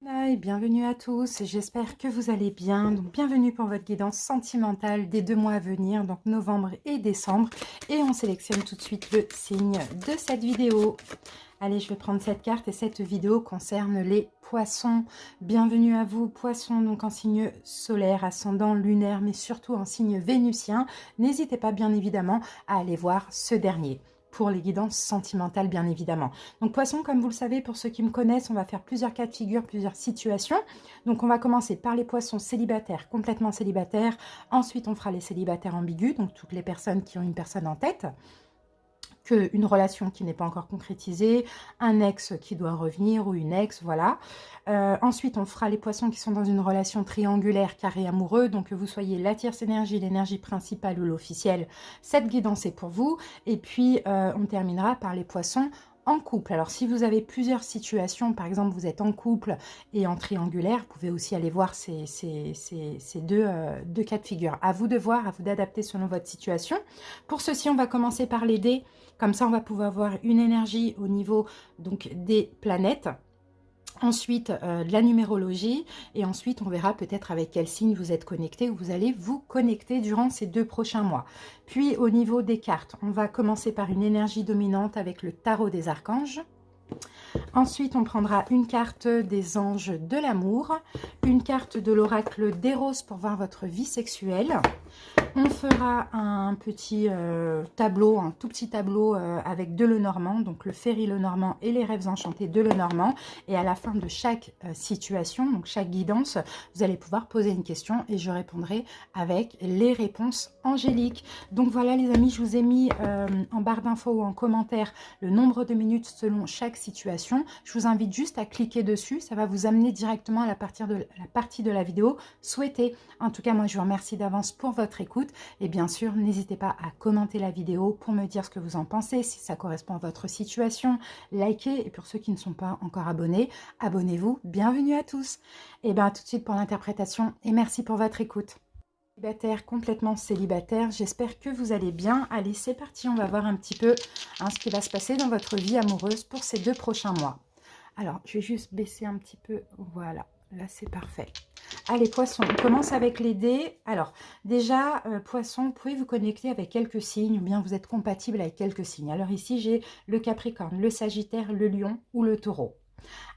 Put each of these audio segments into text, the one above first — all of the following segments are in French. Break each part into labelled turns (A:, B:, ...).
A: Et bienvenue à tous, j'espère que vous allez bien. Donc bienvenue pour votre guidance sentimentale des 2 mois à venir, donc novembre et décembre. Et on sélectionne tout de suite le signe de cette vidéo. Allez, je vais prendre cette carte et cette vidéo concerne les poissons. Bienvenue à vous, poissons, donc en signe solaire, ascendant, lunaire, mais surtout en signe vénusien. N'hésitez pas bien évidemment à aller voir ce dernier pour les guidances sentimentales, bien évidemment. Donc, poisson, comme vous le savez, pour ceux qui me connaissent, on va faire plusieurs cas de figure, plusieurs situations. Donc, on va commencer par les poissons célibataires, complètement célibataires. Ensuite, on fera les célibataires ambigus, donc toutes les personnes qui ont une personne en tête, qu'une relation qui n'est pas encore concrétisée, un ex qui doit revenir ou une ex, voilà. Ensuite, on fera les poissons qui sont dans une relation triangulaire, carré amoureux, donc que vous soyez la tierce énergie, l'énergie principale ou l'officielle, cette guidance est pour vous. Et puis, on terminera par les poissons en couple. Alors, si vous avez plusieurs situations, par exemple, vous êtes en couple et en triangulaire, vous pouvez aussi aller voir ces deux cas de figure. À vous de voir, à vous d'adapter selon votre situation. Pour ceci, on va commencer par les dés. Comme ça, on va pouvoir avoir une énergie au niveau donc des planètes. Ensuite, de la numérologie. Et ensuite, on verra peut-être avec quel signe vous êtes connecté ou vous allez vous connecter durant ces 2 prochains mois. Puis, au niveau des cartes, on va commencer par une énergie dominante avec le tarot des archanges. Ensuite, on prendra une carte des anges de l'amour, une carte de l'oracle d'Eros pour voir votre vie sexuelle. On fera un petit tableau, un tout petit tableau avec de Lenormand, donc le Ferry Lenormand et les rêves enchantés de Lenormand. Et à la fin de chaque situation, donc chaque guidance, vous allez pouvoir poser une question et je répondrai avec les réponses angéliques. Donc voilà les amis, je vous ai mis en barre d'infos ou en commentaire le nombre de minutes selon chaque situation. Je vous invite juste à cliquer dessus, ça va vous amener directement à la partie de la vidéo souhaitée. En tout cas, moi je vous remercie d'avance pour votre écoute. Et bien sûr, n'hésitez pas à commenter la vidéo pour me dire ce que vous en pensez, si ça correspond à votre situation, likez, et pour ceux qui ne sont pas encore abonnés, abonnez-vous. Bienvenue à tous. Et bien, tout de suite pour l'interprétation, et merci pour votre écoute. Célibataire, complètement célibataire, j'espère que vous allez bien. Allez, c'est parti, on va voir un petit peu ce qui va se passer dans votre vie amoureuse pour ces 2 prochains mois. Alors, je vais juste baisser un petit peu, voilà. Là, c'est parfait. Allez, poisson, on commence avec les dés. Alors, déjà, poisson, vous pouvez vous connecter avec quelques signes, ou bien vous êtes compatible avec quelques signes. Alors ici, j'ai le Capricorne, le Sagittaire, le Lion ou le Taureau.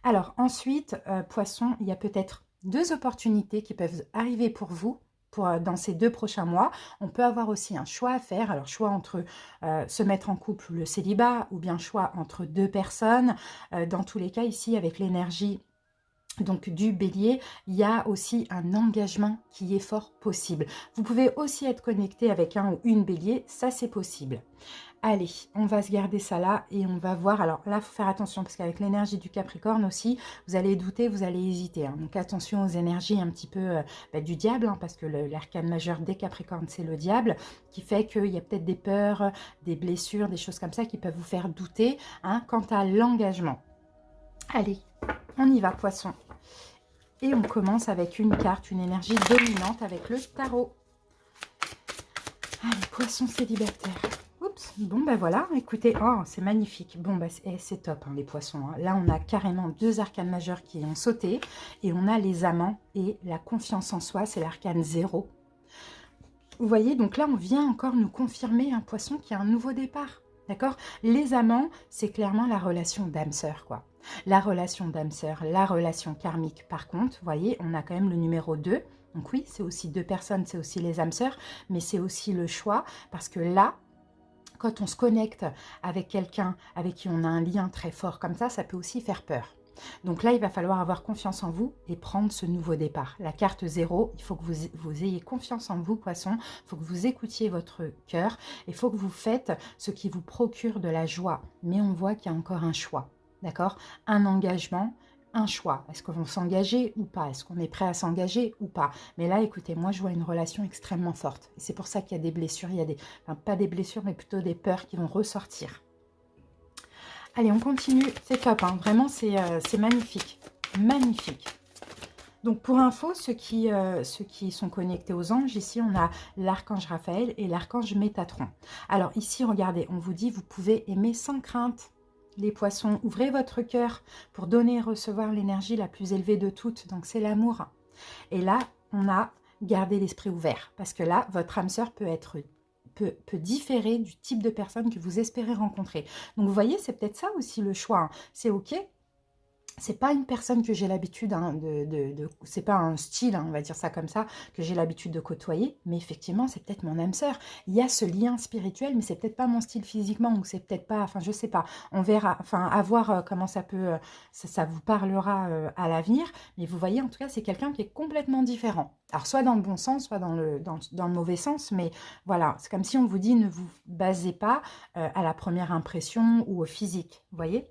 A: Alors, ensuite, poisson, il y a peut-être 2 opportunités qui peuvent arriver pour vous. Dans ces 2 prochains mois, on peut avoir aussi un choix à faire. Alors, choix entre se mettre en couple ou le célibat, ou bien choix entre 2 personnes. Dans tous les cas, ici, avec l'énergie donc du bélier, il y a aussi un engagement qui est fort possible. Vous pouvez aussi être connecté avec un ou une bélier, ça c'est possible. Allez, on va se garder ça là et on va voir. Alors là, il faut faire attention parce qu'avec l'énergie du Capricorne aussi, vous allez douter, vous allez hésiter. Donc attention aux énergies un petit peu du diable, parce que l'arcane majeur des Capricornes, c'est le diable, qui fait qu'il y a peut-être des peurs, des blessures, des choses comme ça qui peuvent vous faire douter quant à l'engagement. Allez, on y va, poisson. Et on commence avec une carte, une énergie dominante avec le tarot. Allez, poisson célibataire. Oups, bon ben voilà, écoutez, oh c'est magnifique. Bon ben c'est top les poissons. Là on a carrément 2 arcanes majeures qui ont sauté. Et on a les amants et la confiance en soi, c'est l'arcane 0. Vous voyez, donc là on vient encore nous confirmer un poisson qui a un nouveau départ. D'accord? Les amants, c'est clairement la relation d'âme-sœur, quoi. La relation d'âme-sœur, la relation karmique. Par contre, vous voyez, on a quand même le numéro 2. Donc oui, c'est aussi 2 personnes, c'est aussi les âmes-sœurs, mais c'est aussi le choix. Parce que là, quand on se connecte avec quelqu'un avec qui on a un lien très fort comme ça peut aussi faire peur. Donc là, il va falloir avoir confiance en vous et prendre ce nouveau départ. La carte 0, il faut que vous ayez confiance en vous, poisson. Il faut que vous écoutiez votre cœur. Il faut que vous faites ce qui vous procure de la joie. Mais on voit qu'il y a encore un choix, d'accord? Un engagement, un choix. Est-ce qu'on va s'engager ou pas? Est-ce qu'on est prêt à s'engager ou pas? Mais là, écoutez, moi, je vois une relation extrêmement forte. Et c'est pour ça qu'il y a des blessures. Il y a des, enfin, pas des blessures, mais plutôt des peurs qui vont ressortir. Allez, on continue. C'est top, vraiment, c'est magnifique. Magnifique. Donc, pour info, ceux qui sont connectés aux anges, ici, on a l'archange Raphaël et l'archange Métatron. Alors, ici, regardez, on vous dit, vous pouvez aimer sans crainte. les poissons, ouvrez votre cœur pour donner et recevoir l'énergie la plus élevée de toutes. Donc, c'est l'amour. Et là, on a gardé l'esprit ouvert. Parce que là, votre âme sœur peut différer du type de personne que vous espérez rencontrer. Donc, vous voyez, c'est peut-être ça aussi le choix. Hein. C'est OK. C'est pas une personne que j'ai l'habitude, hein, c'est pas un style, hein, on va dire ça comme ça, que j'ai l'habitude de côtoyer, mais effectivement, c'est peut-être mon âme sœur. Il y a ce lien spirituel, mais c'est peut-être pas mon style physiquement, ou c'est peut-être pas, enfin, je sais pas. On verra, enfin, à voir comment ça peut, ça vous parlera à l'avenir, mais vous voyez, en tout cas, c'est quelqu'un qui est complètement différent. Alors, soit dans le bon sens, soit dans le mauvais sens, mais voilà, c'est comme si on vous dit, ne vous basez pas à la première impression ou au physique, vous voyez ?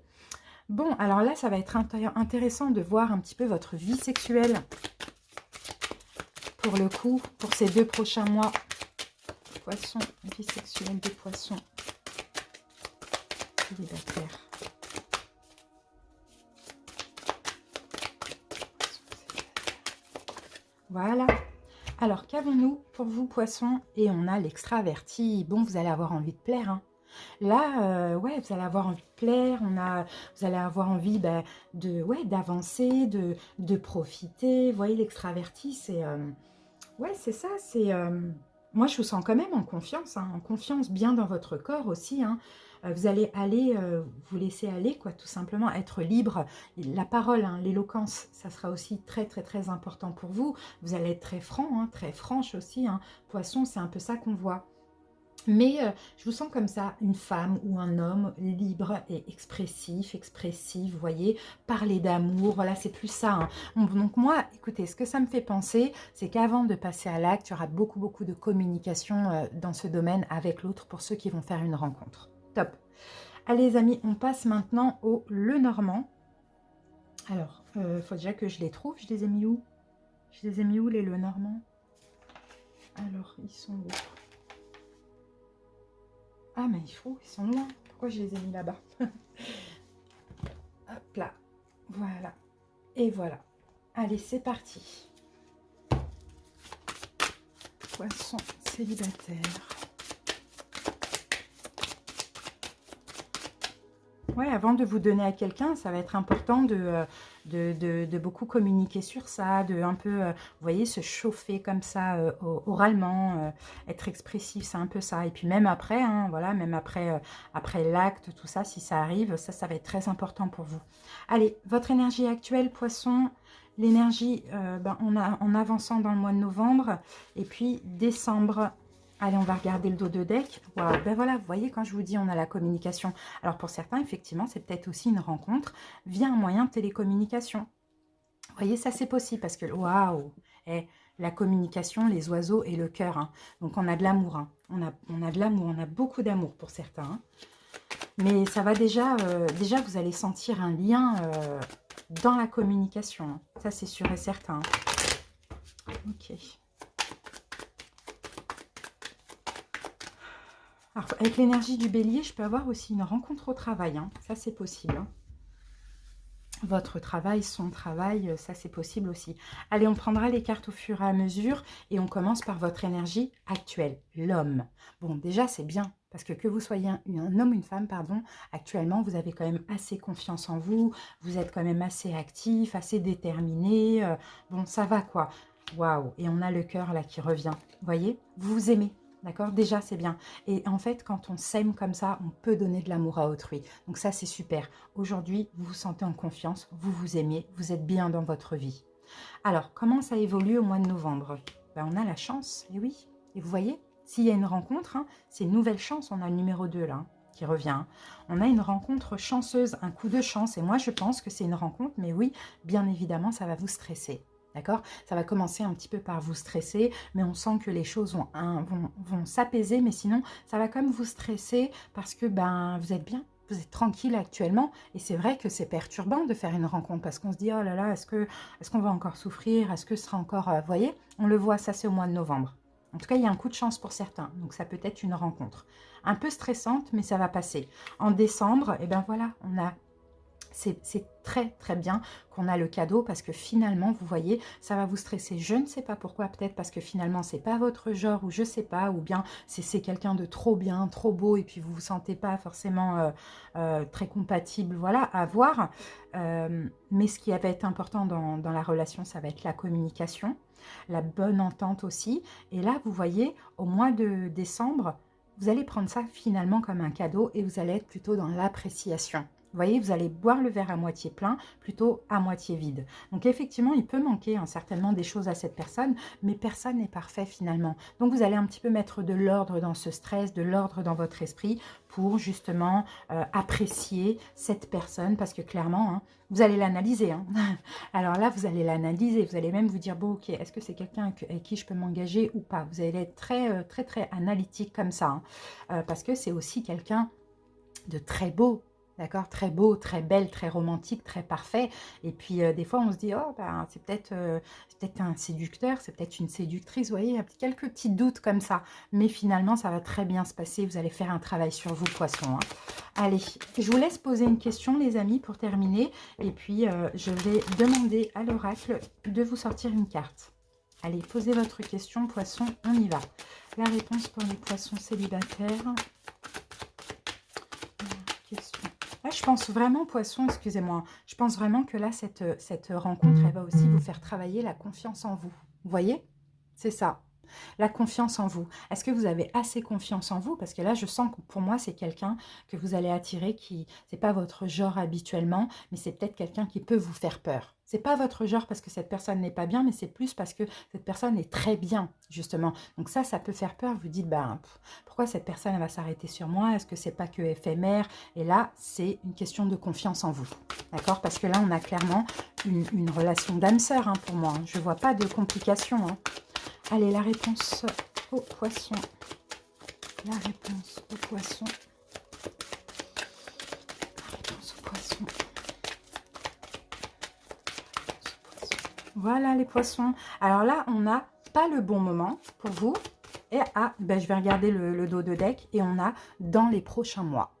A: Bon, alors là, ça va être intéressant de voir un petit peu votre vie sexuelle pour le coup, pour ces 2 prochains mois. Poisson, vie sexuelle des poissons célibataires. Voilà. Alors, qu'avons-nous pour vous, poissons? Et on a l'extraverti. Bon, vous allez avoir envie de plaire, hein. Là, ouais, vous allez avoir envie de plaire, vous allez avoir envie d'avancer, de profiter. Vous voyez, l'extraverti, c'est... ouais, c'est ça, c'est... moi, je vous sens quand même en confiance, hein, en confiance bien dans votre corps aussi. Hein. Vous allez aller, vous laisser aller, quoi, tout simplement, être libre. La parole, hein, l'éloquence, ça sera aussi très, très, très important pour vous. Vous allez être très franc, hein, très franche aussi. Hein. Poisson, c'est un peu ça qu'on voit. Mais je vous sens comme ça, une femme ou un homme libre et expressif, vous voyez, parler d'amour, voilà, c'est plus ça. Hein. Donc moi, écoutez, ce que ça me fait penser, c'est qu'avant de passer à l'acte, il y aura beaucoup, beaucoup de communication dans ce domaine avec l'autre pour ceux qui vont faire une rencontre. Top. Allez les amis, on passe maintenant au Lenormand. Alors, il faut déjà que je les trouve, je les ai mis où? Je les ai mis où les Lenormands? Alors, ils sont où? Ah, mais ils sont loin. Pourquoi je les ai mis là-bas? Hop là. Voilà. Et voilà. Allez, c'est parti. Poisson célibataire. Ouais, avant de vous donner à quelqu'un, ça va être important de beaucoup communiquer sur ça, de un peu, vous voyez, se chauffer comme ça oralement, être expressif, c'est un peu ça. Et puis même après, hein, voilà, même après, après l'acte, tout ça, si ça arrive, ça va être très important pour vous. Allez, votre énergie actuelle, poisson, l'énergie en avançant dans le mois de novembre, et puis décembre. Allez, on va regarder le dos de deck. Waouh, ben voilà, vous voyez, quand je vous dis on a la communication. Alors pour certains, effectivement, c'est peut-être aussi une rencontre via un moyen de télécommunication. Vous voyez, ça c'est possible parce que, waouh, la communication, les oiseaux et le cœur. Hein. Donc on a de l'amour. Hein. On a de l'amour, on a beaucoup d'amour pour certains. Hein. Mais ça va déjà, vous allez sentir un lien dans la communication. Hein. Ça c'est sûr et certain. Ok. Alors, avec l'énergie du bélier, je peux avoir aussi une rencontre au travail. Hein. Ça, c'est possible. Hein. Votre travail, son travail, ça, c'est possible aussi. Allez, on prendra les cartes au fur et à mesure et on commence par votre énergie actuelle, l'homme. Bon, déjà, c'est bien parce que vous soyez un homme ou une femme, pardon, actuellement, vous avez quand même assez confiance en vous. Vous êtes quand même assez actif, assez déterminé. Bon, ça va, quoi. Waouh. Et on a le cœur, là, qui revient. Vous voyez? Vous vous aimez. D'accord? Déjà, c'est bien. Et en fait, quand on s'aime comme ça, on peut donner de l'amour à autrui. Donc ça, c'est super. Aujourd'hui, vous vous sentez en confiance, vous vous aimez, vous êtes bien dans votre vie. Alors, comment ça évolue au mois de novembre? Ben, on a la chance, et oui. Et vous voyez, s'il y a une rencontre, hein, c'est une nouvelle chance. On a le numéro 2 là, hein, qui revient. Hein. On a une rencontre chanceuse, un coup de chance. Et moi, je pense que c'est une rencontre, mais oui, bien évidemment, ça va vous stresser. D'accord? Ça va commencer un petit peu par vous stresser, mais on sent que les choses vont s'apaiser, mais sinon, ça va quand même vous stresser parce que ben, vous êtes bien, vous êtes tranquille actuellement. Et c'est vrai que c'est perturbant de faire une rencontre parce qu'on se dit, oh là là, est-ce qu'on va encore souffrir? Est-ce que ce sera encore... vous voyez, on le voit, ça c'est au mois de novembre. En tout cas, il y a un coup de chance pour certains, donc ça peut être une rencontre. Un peu stressante, mais ça va passer. En décembre, et ben voilà, on a c'est très très bien qu'on a le cadeau parce que finalement, vous voyez, ça va vous stresser. Je ne sais pas pourquoi, peut-être parce que finalement, c'est pas votre genre ou je sais pas, ou bien c'est quelqu'un de trop bien, trop beau et puis vous vous sentez pas forcément très compatible, voilà, à voir. Mais ce qui va être important dans la relation, ça va être la communication, la bonne entente aussi. Et là, vous voyez, au mois de décembre, vous allez prendre ça finalement comme un cadeau et vous allez être plutôt dans l'appréciation. Vous voyez, vous allez boire le verre à moitié plein, plutôt à moitié vide. Donc effectivement, il peut manquer certainement des choses à cette personne, mais personne n'est parfait finalement. Donc vous allez un petit peu mettre de l'ordre dans ce stress, de l'ordre dans votre esprit pour justement apprécier cette personne, parce que clairement, vous allez l'analyser. Alors là, vous allez l'analyser, vous allez même vous dire, bon ok, est-ce que c'est quelqu'un avec qui je peux m'engager ou pas? Vous allez être très analytique comme ça, parce que c'est aussi quelqu'un de très beau. D'accord, très beau, très belle, très romantique, très parfait. Et puis, des fois, on se dit, oh, ben, c'est peut-être un séducteur, c'est peut-être une séductrice. Vous voyez, il y a quelques petits doutes comme ça. Mais finalement, ça va très bien se passer. Vous allez faire un travail sur vous, poisson. Allez, je vous laisse poser une question, les amis, pour terminer. Et puis, je vais demander à l'oracle de vous sortir une carte. Allez, posez votre question, poisson, on y va. La réponse pour les poissons célibataires. Question. Là, je pense vraiment, poisson, excusez-moi, je pense vraiment que là, cette rencontre, elle va aussi vous faire travailler la confiance en vous. Vous voyez? C'est ça. La confiance en vous. Est-ce que vous avez assez confiance en vous? Parce que là, je sens que pour moi, c'est quelqu'un que vous allez attirer qui, c'est pas votre genre habituellement, mais c'est peut-être quelqu'un qui peut vous faire peur. C'est pas votre genre parce que cette personne n'est pas bien, mais c'est plus parce que cette personne est très bien, justement. Donc ça peut faire peur. Vous dites, ben, pourquoi cette personne elle va s'arrêter sur moi? Est-ce que c'est pas que éphémère? Et là, c'est une question de confiance en vous. D'accord? Parce que là, on a clairement une relation d'âme-sœur pour moi. Je vois pas de complications. Allez, la réponse au poisson. La réponse au poisson. La réponse au poisson. Voilà les poissons. Alors là, on n'a pas le bon moment pour vous. Et ben, je vais regarder le dos de deck et on a dans les prochains mois.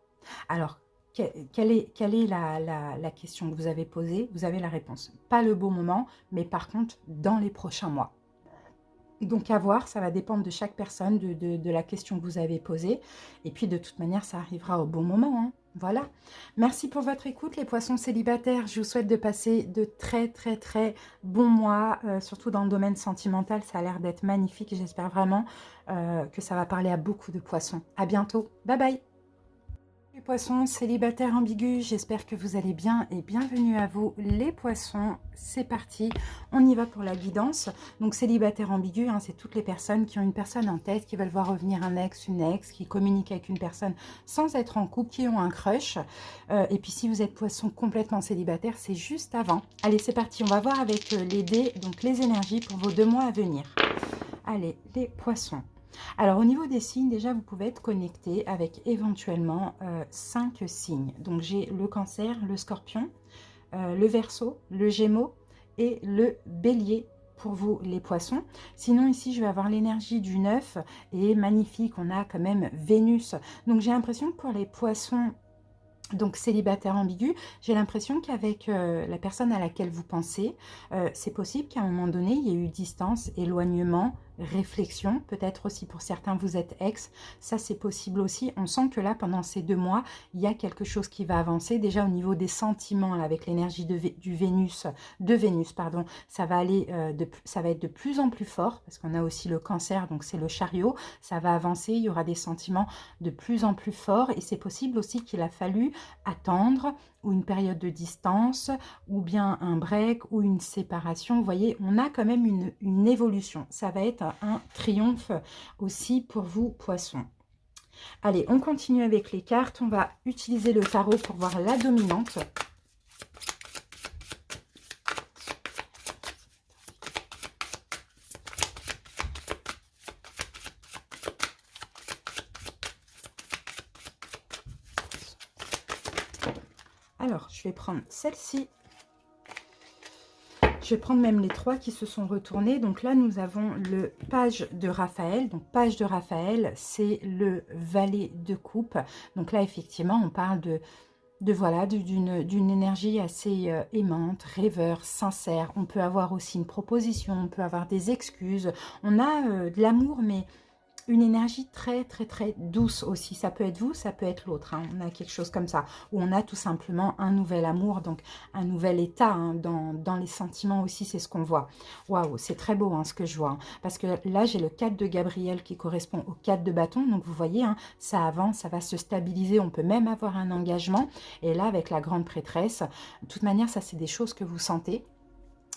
A: Alors, quelle est la question que vous avez posée? Vous avez la réponse. Pas le bon moment, mais par contre, dans les prochains mois. Donc à voir, ça va dépendre de chaque personne, de la question que vous avez posée. Et puis de toute manière, ça arrivera au bon moment. Voilà. Merci pour votre écoute, les poissons célibataires. Je vous souhaite de passer de très bons mois, surtout dans le domaine sentimental. Ça a l'air d'être magnifique et j'espère vraiment que ça va parler à beaucoup de poissons. À bientôt. Bye bye. Les poissons célibataires ambigus, j'espère que vous allez bien et bienvenue à vous les poissons. C'est parti, on y va pour la guidance. Donc célibataire ambigu, c'est toutes les personnes qui ont une personne en tête, qui veulent voir revenir un ex, une ex, qui communiquent avec une personne sans être en couple, qui ont un crush. Et puis si vous êtes poisson complètement célibataire, c'est juste avant. Allez, c'est parti, on va voir avec les dés, donc les énergies pour vos 2 mois à venir. Allez, les poissons. Alors, au niveau des signes, déjà, vous pouvez être connecté avec éventuellement 5 signes. Donc, j'ai le cancer, le scorpion, le verseau, le gémeaux et le bélier pour vous, les poissons. Sinon, ici, je vais avoir l'énergie du 9 et magnifique, on a quand même Vénus. Donc, j'ai l'impression que pour les poissons, donc célibataire ambigu, j'ai l'impression qu'avec la personne à laquelle vous pensez, c'est possible qu'à un moment donné, il y ait eu distance, éloignement, réflexion, peut-être aussi pour certains vous êtes ex, ça c'est possible aussi. On sent que là pendant ces 2 mois, il y a quelque chose qui va avancer, déjà au niveau des sentiments, là, avec l'énergie de Vénus, pardon, ça va aller, ça va être de plus en plus fort, parce qu'on a aussi le cancer, donc c'est le chariot, ça va avancer, il y aura des sentiments de plus en plus forts, et c'est possible aussi qu'il a fallu attendre, ou une période de distance, ou bien un break, ou une séparation. Vous voyez, on a quand même une évolution. Ça va être un triomphe aussi pour vous, poissons. Allez, on continue avec les cartes. On va utiliser le tarot pour voir la dominante. Alors, je vais prendre celle-ci. Je vais prendre même les 3 qui se sont retournés. Donc là, nous avons le page de Raphaël. Donc, page de Raphaël, c'est le valet de coupe. Donc là, effectivement, on parle voilà, d'une énergie assez aimante, rêveur, sincère. On peut avoir aussi une proposition, on peut avoir des excuses. On a de l'amour, mais une énergie très très très douce aussi. Ça peut être vous, ça peut être l'autre, hein. On a quelque chose comme ça, où on a tout simplement un nouvel amour, donc un nouvel état, hein, dans les sentiments aussi, c'est ce qu'on voit. Waouh, c'est très beau, hein, ce que je vois, hein, parce que là j'ai le 4 de Gabriel qui correspond au 4 de bâton, donc vous voyez, hein, ça avance, ça va se stabiliser, on peut même avoir un engagement, et là avec la grande prêtresse, de toute manière ça c'est des choses que vous sentez.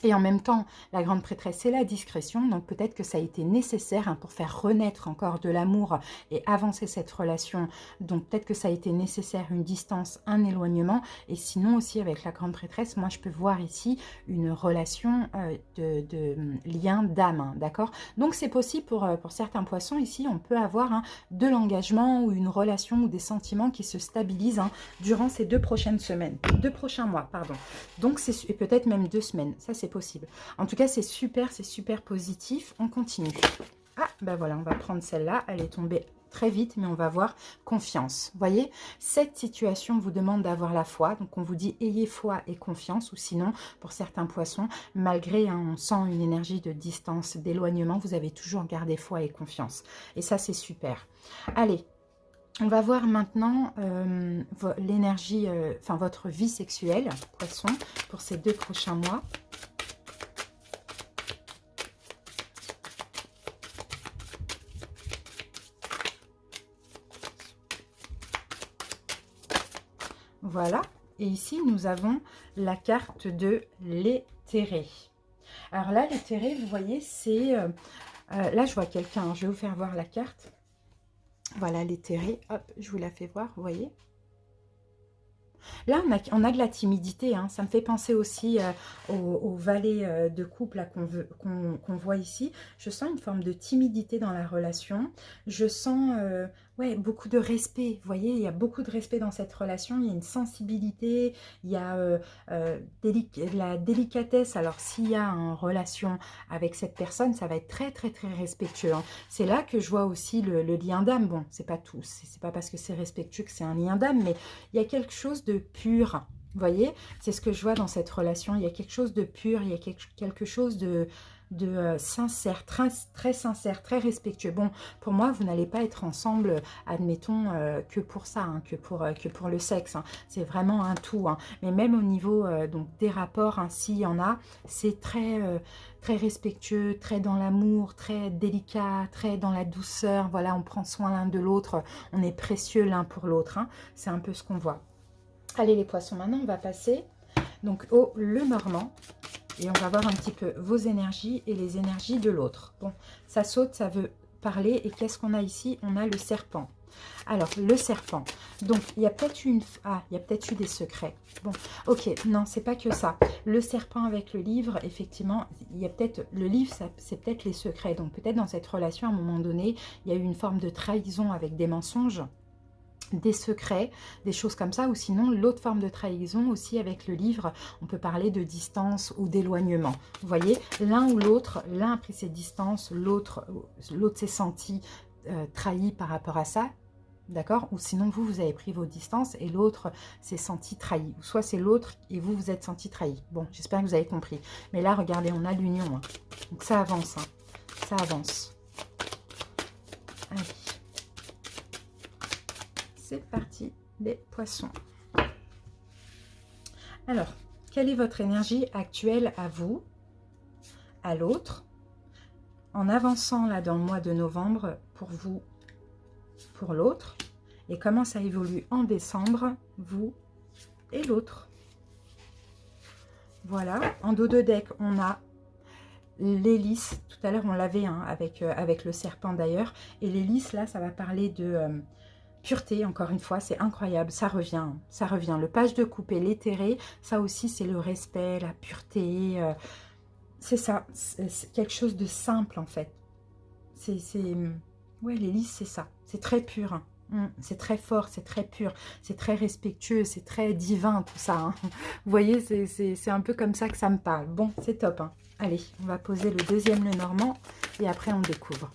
A: Et en même temps, la grande prêtresse, c'est la discrétion, donc peut-être que ça a été nécessaire, hein, pour faire renaître encore de l'amour et avancer cette relation. Donc peut-être que ça a été nécessaire, une distance, un éloignement. Et sinon aussi avec la grande prêtresse, moi je peux voir ici une relation de lien d'âme, hein, d'accord? Donc c'est possible pour certains poissons ici, on peut avoir, hein, de l'engagement ou une relation ou des sentiments qui se stabilisent, hein, durant ces 2 prochaines semaines, 2 prochains mois, pardon. Donc c'est, et peut-être même 2 semaines, ça c'est possible. En tout cas, c'est super positif. On continue. Ah, ben voilà, on va prendre celle-là. Elle est tombée très vite, mais on va voir confiance. Vous voyez, cette situation vous demande d'avoir la foi. Donc, on vous dit ayez foi et confiance. Ou sinon, pour certains poissons, malgré, hein, on sent une énergie de distance, d'éloignement, vous avez toujours gardé foi et confiance. Et ça, c'est super. Allez. On va voir maintenant l'énergie, enfin votre vie sexuelle, poisson, pour ces 2 prochains mois. Voilà, et ici nous avons la carte de l'éthéré. Alors là, l'éthéré, vous voyez, c'est... là, je vois quelqu'un, hein, je vais vous faire voir la carte. Voilà, l'éthéré, hop, je vous la fais voir, vous voyez. Là, on a de la timidité, hein. Ça me fait penser aussi au valet de couple qu'on voit ici. Je sens une forme de timidité dans la relation. Je sens ouais, beaucoup de respect. Vous voyez, il y a beaucoup de respect dans cette relation. Il y a une sensibilité, il y a la délicatesse. Alors, s'il y a une relation avec cette personne, ça va être très respectueux, hein. C'est là que je vois aussi le lien d'âme. Bon, c'est pas tout. C'est pas parce que c'est respectueux que c'est un lien d'âme, mais il y a quelque chose de pur, vous voyez, c'est ce que je vois dans cette relation. Il y a quelque chose de pur, il y a quelque chose de sincère, très sincère, très respectueux. Bon, pour moi, vous n'allez pas être ensemble, admettons, que pour ça, hein, que pour le sexe, hein. C'est vraiment un tout, hein. Mais même au niveau donc des rapports, hein, s'il y en a, c'est très respectueux, très dans l'amour, très délicat, très dans la douceur. Voilà, on prend soin l'un de l'autre, on est précieux l'un pour l'autre, hein. C'est un peu ce qu'on voit. Allez les poissons, maintenant on va passer donc au Lenormand et on va voir un petit peu vos énergies et les énergies de l'autre. Bon, ça saute, ça veut parler, et qu'est-ce qu'on a ici? On a le serpent. Alors, le serpent, donc il y a peut-être il y a peut-être eu des secrets. Bon, ok, non, c'est pas que ça. Le serpent avec le livre, effectivement, il y a peut-être, le livre, c'est peut-être les secrets. Donc peut-être dans cette relation, à un moment donné, il y a eu une forme de trahison avec des mensonges, des secrets, des choses comme ça, ou sinon l'autre forme de trahison aussi avec le livre, on peut parler de distance ou d'éloignement. Vous voyez, l'un ou l'autre, l'un a pris ses distances, l'autre s'est senti trahi par rapport à ça, d'accord? Ou sinon vous avez pris vos distances et l'autre s'est senti trahi, ou soit c'est l'autre et vous êtes senti trahi. Bon, j'espère que vous avez compris. Mais là, regardez, on a l'union, hein. Donc ça avance, hein. Ça avance. Allez. C'est parti, les poissons. Alors, quelle est votre énergie actuelle à vous, à l'autre, en avançant là dans le mois de novembre pour vous, pour l'autre, et comment ça évolue en décembre, vous et l'autre. Voilà, en dos de deck, on a l'hélice. Tout à l'heure, on l'avait, hein, avec le serpent d'ailleurs. Et l'hélice, là, ça va parler de... pureté, encore une fois, c'est incroyable, ça revient, ça revient. Le page de coupe et l'éthéré, ça aussi, c'est le respect, la pureté, c'est ça, c'est quelque chose de simple, en fait. Ouais, l'hélice, c'est ça, c'est très pur, hein. C'est très fort, c'est très pur, c'est très respectueux, c'est très divin, tout ça, hein. Vous voyez, c'est un peu comme ça que ça me parle. Bon, c'est top, hein. Allez, on va poser le deuxième Lenormand, et après, on découvre.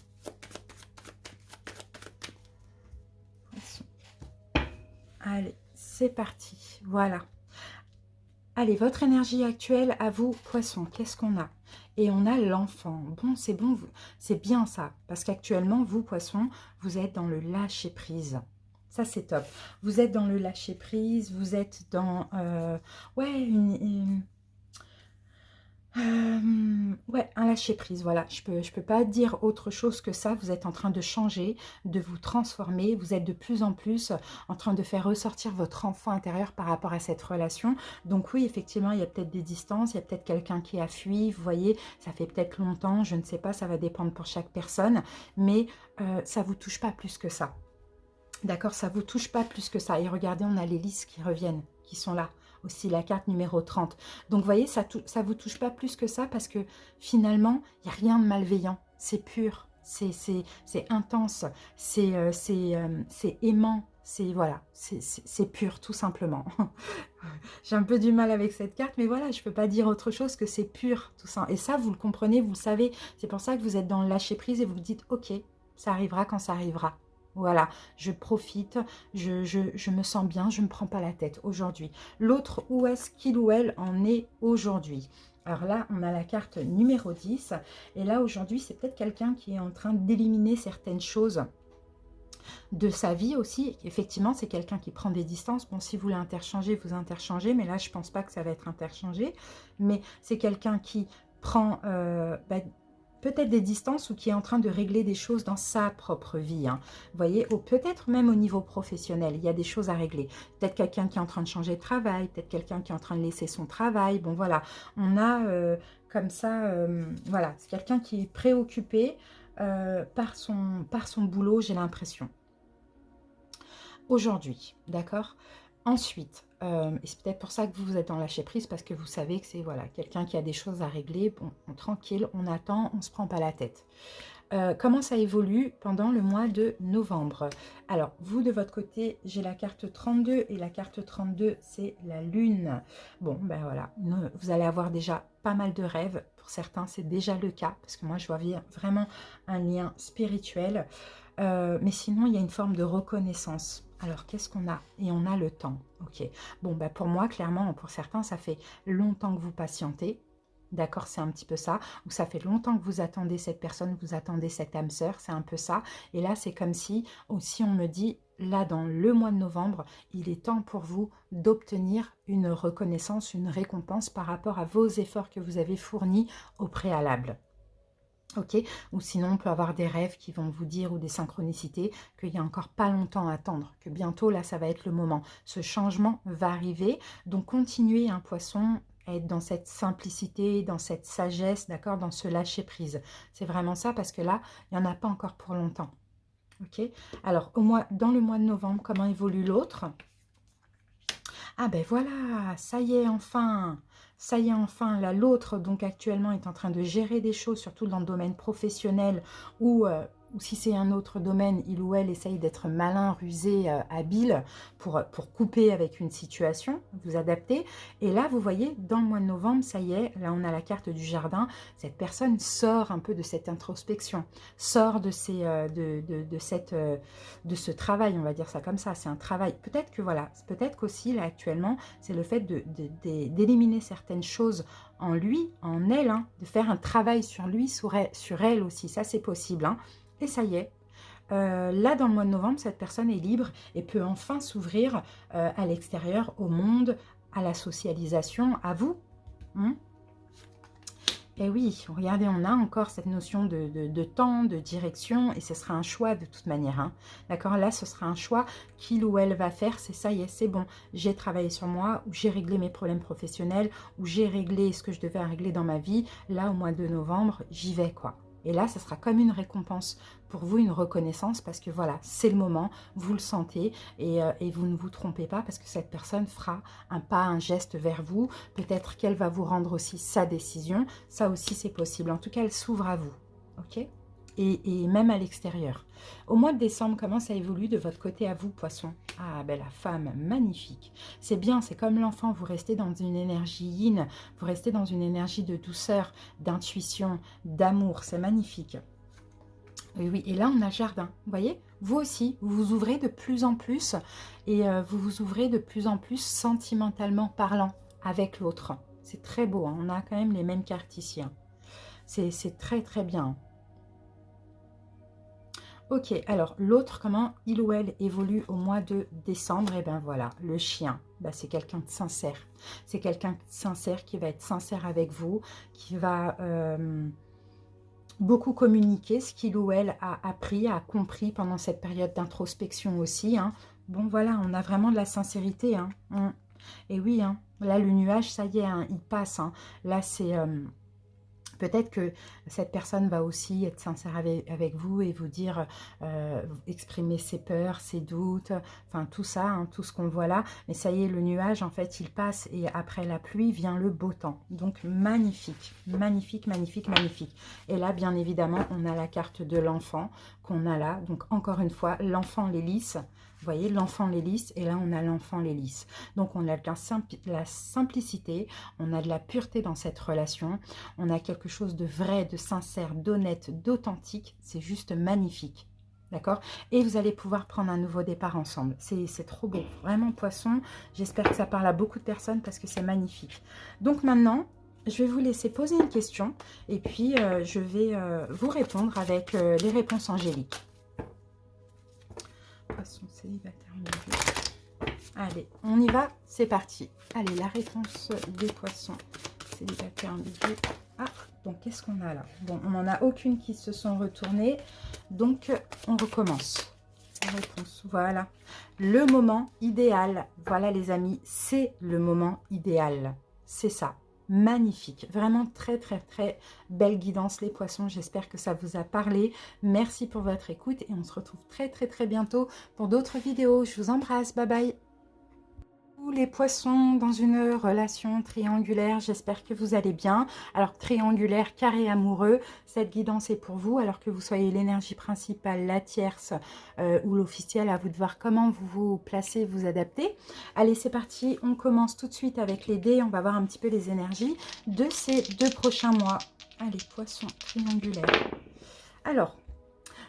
A: Allez, c'est parti. Voilà. Allez, votre énergie actuelle à vous, poisson, qu'est-ce qu'on a? Et on a l'enfant. Bon, c'est bien ça. Parce qu'actuellement, vous, poisson, vous êtes dans le lâcher-prise. Ça, c'est top. Vous êtes dans le lâcher-prise, vous êtes dans... ouais, ouais, un lâcher-prise, voilà. Je peux pas dire autre chose que ça. Vous êtes en train de changer, de vous transformer. Vous êtes de plus en plus en train de faire ressortir votre enfant intérieur par rapport à cette relation. Donc oui, effectivement, il y a peut-être des distances, il y a peut-être quelqu'un qui a fui. Vous voyez, ça fait peut-être longtemps, je ne sais pas, ça va dépendre pour chaque personne. Mais ça ne vous touche pas plus que ça. D'accord, ça ne vous touche pas plus que ça. Et regardez, on a les listes qui reviennent, qui sont là. Aussi la carte numéro 30. Donc, vous voyez, ça ne vous touche pas plus que ça parce que finalement, il n'y a rien de malveillant. C'est pur, c'est intense, c'est aimant, c'est voilà, c'est pur tout simplement. J'ai un peu du mal avec cette carte, mais voilà, je ne peux pas dire autre chose que c'est pur tout ça. Et ça, vous le comprenez, vous le savez. C'est pour ça que vous êtes dans le lâcher-prise et vous vous dites, ok, ça arrivera quand ça arrivera. Voilà, je profite, je me sens bien, je ne me prends pas la tête aujourd'hui. L'autre, où est-ce qu'il ou elle en est aujourd'hui? Alors là, on a la carte numéro 10. Et là, aujourd'hui, c'est peut-être quelqu'un qui est en train d'éliminer certaines choses de sa vie aussi. Effectivement, c'est quelqu'un qui prend des distances. Bon, si vous voulez interchanger, vous interchangez. Mais là, je ne pense pas que ça va être interchangé. Mais c'est quelqu'un qui prend... peut-être des distances ou qui est en train de régler des choses dans sa propre vie. Hein. Vous voyez, peut-être même au niveau professionnel, il y a des choses à régler. Peut-être quelqu'un qui est en train de changer de travail, peut-être quelqu'un qui est en train de laisser son travail. Bon, voilà, on a comme ça, voilà, c'est quelqu'un qui est préoccupé par son boulot, j'ai l'impression. Aujourd'hui, d'accord? Ensuite, et c'est peut-être pour ça que vous êtes en lâcher prise, parce que vous savez que c'est voilà, quelqu'un qui a des choses à régler. Bon, tranquille, on attend, on ne se prend pas la tête. Comment ça évolue pendant le mois de novembre? Alors, vous, de votre côté, j'ai la carte 32, et la carte 32, c'est la lune. Bon, ben voilà, vous allez avoir déjà pas mal de rêves. Pour certains, c'est déjà le cas, parce que moi, je vois vraiment un lien spirituel. Mais sinon, il y a une forme de reconnaissance. Alors, qu'est-ce qu'on a? Et on a le temps. Ok. Bon, bah pour moi, clairement, pour certains, ça fait longtemps que vous patientez. D'accord, c'est un petit peu ça. Ou ça fait longtemps que vous attendez cette personne, vous attendez cette âme sœur, c'est un peu ça. Et là, c'est comme si, aussi, on me dit, là, dans le mois de novembre, il est temps pour vous d'obtenir une reconnaissance, une récompense par rapport à vos efforts que vous avez fournis au préalable. Ok, ou sinon on peut avoir des rêves qui vont vous dire, ou des synchronicités, qu'il n'y a encore pas longtemps à attendre, que bientôt là ça va être le moment. Ce changement va arriver, donc continuez un poisson à être dans cette simplicité, dans cette sagesse, d'accord, dans ce lâcher prise. C'est vraiment ça, parce que là, il n'y en a pas encore pour longtemps. Ok, alors dans le mois de novembre, comment évolue l'autre? Ah ben voilà, ça y est enfin. Ça y est enfin, là, l'autre, donc actuellement, est en train de gérer des choses, surtout dans le domaine professionnel, ou si c'est un autre domaine, il ou elle essaye d'être malin, rusé, habile, pour couper avec une situation, vous adapter. Et là, vous voyez, dans le mois de novembre, ça y est, là, on a la carte du jardin. Cette personne sort un peu de cette introspection, sort de ce travail, on va dire ça comme ça. C'est un travail. Peut-être que, voilà, peut-être qu'aussi, là, actuellement, c'est le fait d'éliminer certaines choses en lui, en elle, hein, de faire un travail sur lui, sur elle aussi. Ça, c'est possible, hein. Et ça y est, là, dans le mois de novembre, cette personne est libre et peut enfin s'ouvrir à l'extérieur, au monde, à la socialisation, à vous. Hein. Et oui, regardez, on a encore cette notion de temps, de direction, et ce sera un choix de toute manière. Hein. D'accord, là, ce sera un choix qu'il ou elle va faire. C'est ça y est, c'est bon. J'ai travaillé sur moi, ou j'ai réglé mes problèmes professionnels, ou j'ai réglé ce que je devais régler dans ma vie. Là, au mois de novembre, j'y vais, quoi. Et là, ce sera comme une récompense pour vous, une reconnaissance, parce que voilà, c'est le moment, vous le sentez, et vous ne vous trompez pas, parce que cette personne fera un pas, un geste vers vous. Peut-être qu'elle va vous rendre aussi sa décision. Ça aussi, c'est possible. En tout cas, elle s'ouvre à vous. Ok ? Et même à l'extérieur. Au mois de décembre, comment ça évolue de votre côté à vous, poisson? Ah, ben la femme, magnifique. C'est bien, c'est comme l'enfant, vous restez dans une énergie yin, vous restez dans une énergie de douceur, d'intuition, d'amour, c'est magnifique. Oui, oui, et là, on a le jardin. Vous voyez, vous aussi, vous vous ouvrez de plus en plus et vous vous ouvrez de plus en plus sentimentalement parlant avec l'autre. C'est très beau, hein. On a quand même les mêmes cartes ici, hein. C'est très, très bien. Ok, alors l'autre, comment il ou elle évolue au mois de décembre? Et bien voilà, le chien, ben, c'est quelqu'un de sincère. C'est quelqu'un de sincère qui va être sincère avec vous, qui va beaucoup communiquer ce qu'il ou elle a appris, a compris pendant cette période d'introspection aussi, hein. Bon voilà, on a vraiment de la sincérité, hein. Et oui, hein, là le nuage, ça y est, hein, il passe, hein. Là c'est... peut-être que cette personne va aussi être sincère avec vous et vous dire, exprimer ses peurs, ses doutes, enfin tout ça, hein, tout ce qu'on voit là. Mais ça y est, le nuage, en fait, il passe et après la pluie vient le beau temps. Donc magnifique, magnifique, magnifique, magnifique. Et là, bien évidemment, on a la carte de l'enfant qu'on a là. Donc encore une fois, l'enfant les lisse. Vous voyez, l'enfant les lisse et là, on a l'enfant les lisse. Donc on a de la simplicité, on a de la pureté dans cette relation. On a quelque chose de vrai, de sincère, d'honnête, d'authentique. C'est juste magnifique. D'accord? Et vous allez pouvoir prendre un nouveau départ ensemble. C'est trop beau. Vraiment, poisson. J'espère que ça parle à beaucoup de personnes parce que c'est magnifique. Donc maintenant, je vais vous laisser poser une question. Et puis, je vais vous répondre avec les réponses angéliques. Poisson célibataire. Allez, on y va. C'est parti. Allez, la réponse des poissons célibataires en budget. Ah, donc qu'est-ce qu'on a là? Bon, on n'en a aucune qui se sont retournées. Donc, on recommence. La réponse, voilà. Le moment idéal. Voilà, les amis, c'est le moment idéal. C'est ça. Magnifique. Vraiment très, très, très belle guidance, les poissons. J'espère que ça vous a parlé. Merci pour votre écoute et on se retrouve très, très, très bientôt pour d'autres vidéos. Je vous embrasse. Bye, bye. Les poissons dans une relation triangulaire, j'espère que vous allez bien. Alors triangulaire, carré amoureux, cette guidance est pour vous, alors que vous soyez l'énergie principale, la tierce ou l'officiel, à vous de voir comment vous vous placez, vous adaptez. Allez, c'est parti, on commence tout de suite avec les dés, on va voir un petit peu les énergies de ces 2 prochains mois. Allez, poissons triangulaires. Alors,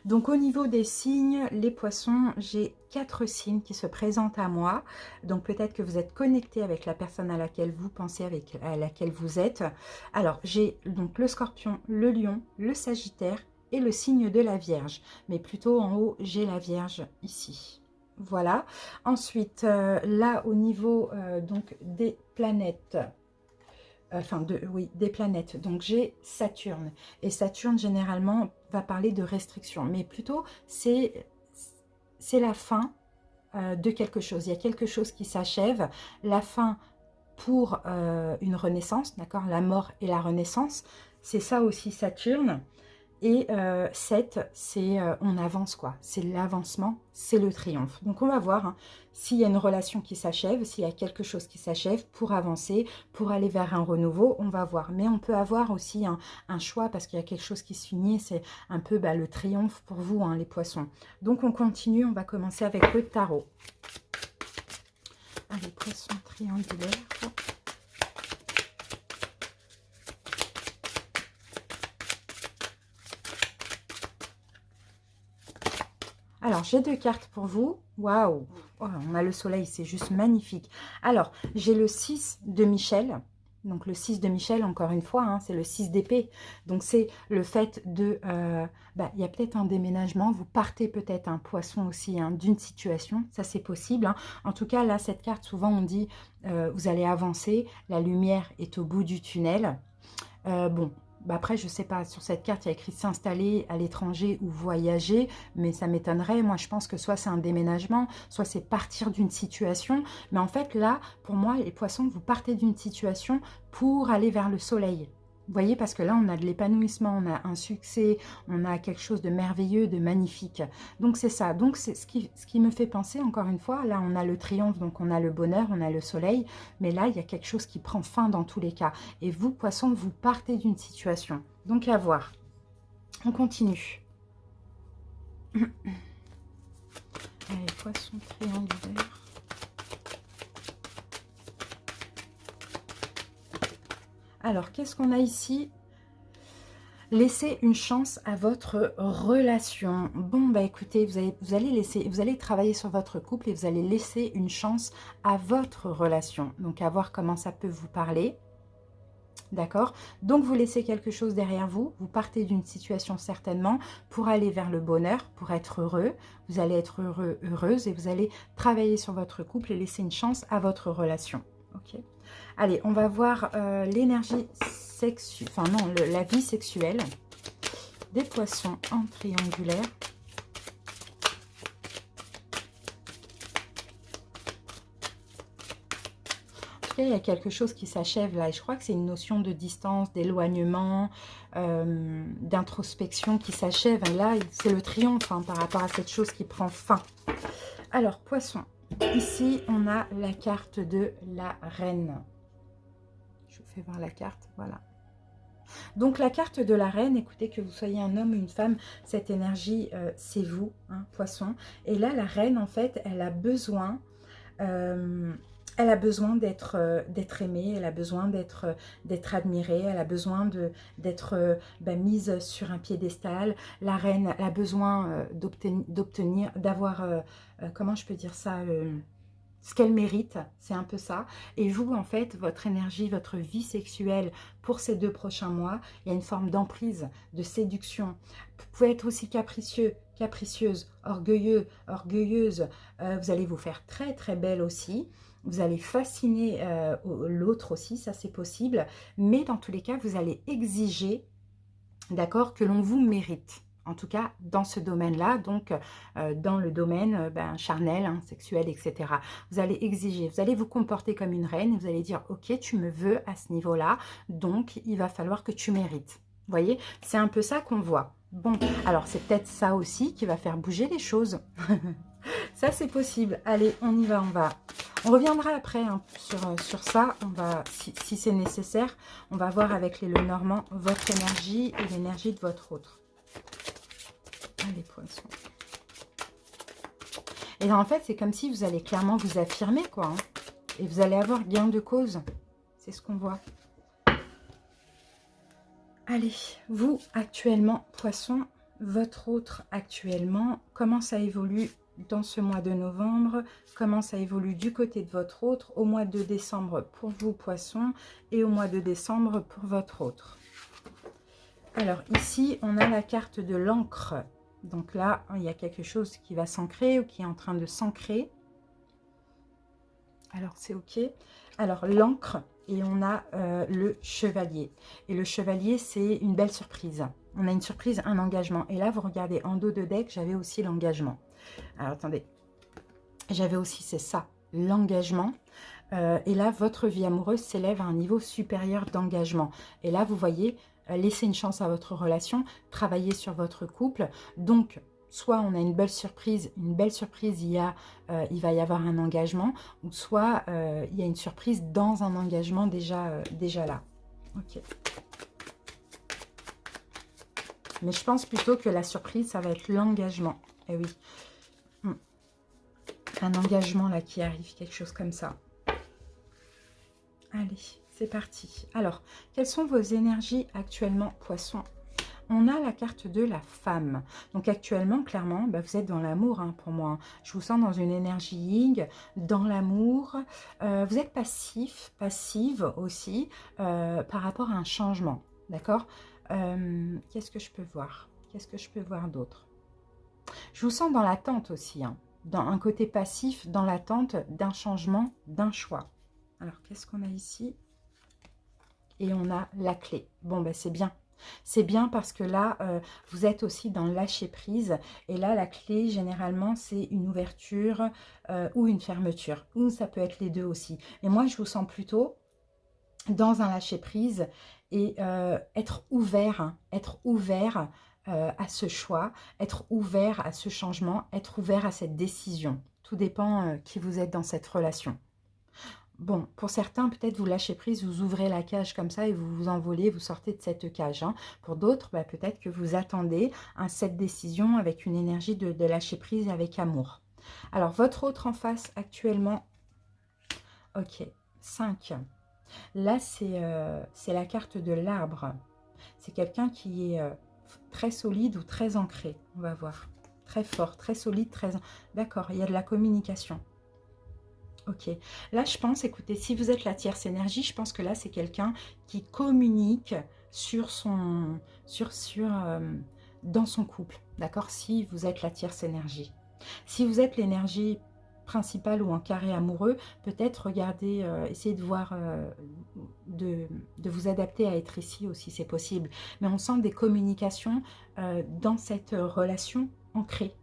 A: donc au niveau des signes, les poissons, j'ai 4 signes qui se présentent à moi. Donc peut-être que vous êtes connecté avec la personne à laquelle vous pensez, à laquelle vous êtes. Alors j'ai donc le scorpion, le lion, le sagittaire et le signe de la Vierge. Mais plutôt en haut, j'ai la Vierge ici. Voilà. Ensuite, là au niveau donc des planètes, oui, des planètes. Donc j'ai Saturne. Et Saturne, généralement, va parler de restrictions. Mais plutôt, c'est la fin de quelque chose. Il y a quelque chose qui s'achève. La fin pour une renaissance, d'accord? La mort et la renaissance. C'est ça aussi Saturne. Et 7, c'est on avance quoi, c'est l'avancement, c'est le triomphe. Donc on va voir hein, s'il y a une relation qui s'achève, s'il y a quelque chose qui s'achève pour avancer, pour aller vers un renouveau, on va voir. Mais on peut avoir aussi un choix parce qu'il y a quelque chose qui se finit, c'est un peu le triomphe pour vous hein, les poissons. Donc on continue, on va commencer avec le tarot. Allez, poissons triangulaires. Alors, j'ai 2 cartes pour vous. Waouh! Oh, on a le soleil, c'est juste magnifique. Alors, j'ai le 6 de Michel. Donc, le 6 de Michel, encore une fois, hein, c'est le 6 d'épée. Donc, c'est le fait de... il y a peut-être un déménagement. Vous partez peut-être un poisson aussi hein, d'une situation. Ça, c'est possible. Hein. En tout cas, là, cette carte, souvent, on dit vous allez avancer. La lumière est au bout du tunnel. Bon... après, je ne sais pas, sur cette carte, il y a écrit s'installer à l'étranger ou voyager, mais ça m'étonnerait. Moi, je pense que soit c'est un déménagement, soit c'est partir d'une situation. Mais en fait, là, pour moi, les poissons, vous partez d'une situation pour aller vers le soleil. Vous voyez, parce que là, on a de l'épanouissement, on a un succès, on a quelque chose de merveilleux, de magnifique. Donc, c'est ça. Donc, c'est ce qui me fait penser, encore une fois, là, on a le triomphe, donc on a le bonheur, on a le soleil. Mais là, il y a quelque chose qui prend fin dans tous les cas. Et vous, poissons, vous partez d'une situation. Donc, à voir. On continue. Allez, poissons triangulaires. Alors, qu'est-ce qu'on a ici? Laissez une chance à votre relation. Bon, bah écoutez, vous allez travailler sur votre couple et vous allez laisser une chance à votre relation. Donc, à voir comment ça peut vous parler. D'accord? Donc, vous laissez quelque chose derrière vous. Vous partez d'une situation certainement pour aller vers le bonheur, pour être heureux. Vous allez être heureux, heureuse et vous allez travailler sur votre couple et laisser une chance à votre relation. Ok? Allez, on va voir l'énergie sexuelle, enfin non, la vie sexuelle des poissons en triangulaire. En tout cas, il y a quelque chose qui s'achève là. Et je crois que c'est une notion de distance, d'éloignement, d'introspection qui s'achève. Et là, c'est le triomphe hein, par rapport à cette chose qui prend fin. Alors, poisson. Ici, on a la carte de la reine. Je vous fais voir la carte, voilà. Donc la carte de la reine, écoutez, que vous soyez un homme ou une femme, cette énergie, c'est vous, hein, poisson. Et là, la reine, en fait, elle a besoin d'être aimée, elle a besoin d'être admirée, elle a besoin d'être mise sur un piédestal. La reine, elle a besoin d'obtenir, d'avoir, comment je peux dire ça, ce qu'elle mérite, c'est un peu ça. Et vous, en fait, votre énergie, votre vie sexuelle pour ces 2 prochains mois, il y a une forme d'emprise, de séduction. Vous pouvez être aussi capricieux, capricieuse, orgueilleux, orgueilleuse. Vous allez vous faire très, très belle aussi. Vous allez fasciner l'autre aussi, ça c'est possible. Mais dans tous les cas, vous allez exiger, d'accord, que l'on vous mérite. En tout cas, dans ce domaine-là, donc dans le domaine charnel, hein, sexuel, etc. Vous allez exiger, vous allez vous comporter comme une reine, et vous allez dire, ok, tu me veux à ce niveau-là, donc il va falloir que tu mérites. Vous voyez, c'est un peu ça qu'on voit. Bon, alors c'est peut-être ça aussi qui va faire bouger les choses. Ça, c'est possible. Allez, on y va, on reviendra après hein, sur ça. On va, si c'est nécessaire, on va voir avec les Lenormand votre énergie et l'énergie de votre autre. Allez, poissons. Et en fait, c'est comme si vous allez clairement vous affirmer, quoi. Hein, et vous allez avoir gain de cause. C'est ce qu'on voit. Allez, vous, actuellement, poisson, votre autre actuellement, comment ça évolue dans ce mois de novembre, comment ça évolue du côté de votre autre, au mois de décembre pour vous, poissons, et au mois de décembre pour votre autre. Alors, ici, on a la carte de l'encre. Donc là, il y a quelque chose qui va s'ancrer ou qui est en train de s'ancrer. Alors, c'est OK. Alors, l'encre, et on a le chevalier. Et le chevalier, c'est une belle surprise. On a une surprise, un engagement. Et là, vous regardez, en dos de deck, j'avais aussi l'engagement. Alors, attendez. J'avais aussi, c'est ça, l'engagement. Et là, votre vie amoureuse s'élève à un niveau supérieur d'engagement. Et là, vous voyez, laissez une chance à votre relation, travaillez sur votre couple. Donc, soit on a une belle surprise, il va y avoir un engagement, ou soit il y a une surprise dans un engagement déjà là. Ok. Mais je pense plutôt que la surprise, ça va être l'engagement. Eh oui. Un engagement là qui arrive, quelque chose comme ça. Allez, c'est parti. Alors, quelles sont vos énergies actuellement, poisson? On a la carte de la femme. Donc actuellement, clairement, vous êtes dans l'amour hein, pour moi. Je vous sens dans une énergie yin, dans l'amour. Vous êtes passif, passive aussi par rapport à un changement. D'accord? Qu'est-ce que je peux voir? Qu'est-ce que je peux voir d'autre? Je vous sens dans l'attente aussi. Hein, dans un côté passif, dans l'attente d'un changement, d'un choix. Alors, qu'est-ce qu'on a ici? Et on a la clé. Bon, c'est bien. C'est bien parce que là, vous êtes aussi dans le lâcher-prise. Et là, la clé, généralement, c'est une ouverture ou une fermeture. Ou ça peut être les deux aussi. Et moi, je vous sens plutôt dans un lâcher-prise et être ouvert. Hein, être ouvert à ce choix, être ouvert à ce changement, être ouvert à cette décision. Tout dépend qui vous êtes dans cette relation. Bon, pour certains, peut-être vous lâchez prise, vous ouvrez la cage comme ça et vous vous envolez, vous sortez de cette cage. Hein. Pour d'autres, peut-être que vous attendez cette décision avec une énergie de lâcher prise et avec amour. Alors, votre autre en face actuellement, ok, 5. Là, c'est la carte de l'arbre. C'est quelqu'un qui est très solide ou très ancré. On va voir. Très fort, très solide, très... D'accord, il y a de la communication. Ok. Là, je pense, écoutez, si vous êtes la tierce énergie, je pense que là, c'est quelqu'un qui communique sur son... dans son couple. D'accord? Si vous êtes la tierce énergie. Si vous êtes l'énergie principale ou en carré amoureux, peut-être regardez, essayez de voir, de vous adapter à être ici aussi, c'est possible. Mais on sent des communications dans cette relation ancrée.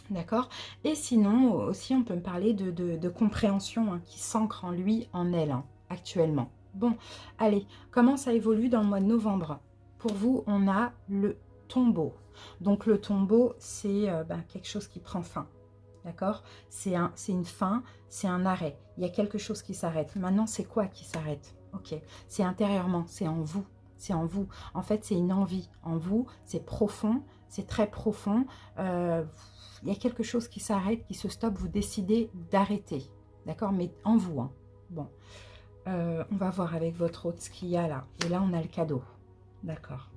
A: D'accord? Et sinon, aussi, on peut me parler de compréhension hein, qui s'ancre en lui, en elle, hein, actuellement. Bon, allez, comment ça évolue dans le mois de novembre? Pour vous, on a le tombeau. Donc, le tombeau, c'est quelque chose qui prend fin. D'accord? C'est une fin, c'est un arrêt. Il y a quelque chose qui s'arrête. Maintenant, c'est quoi qui s'arrête? Ok, c'est intérieurement, c'est en vous. C'est en vous. En fait, c'est une envie. En vous, c'est profond, c'est très profond. Il y a quelque chose qui s'arrête, qui se stoppe. Vous décidez d'arrêter. D'accord? Mais en vous. Hein. Bon. On va voir avec votre hôte ce qu'il y a là. Et là, on a le cadeau. D'accord?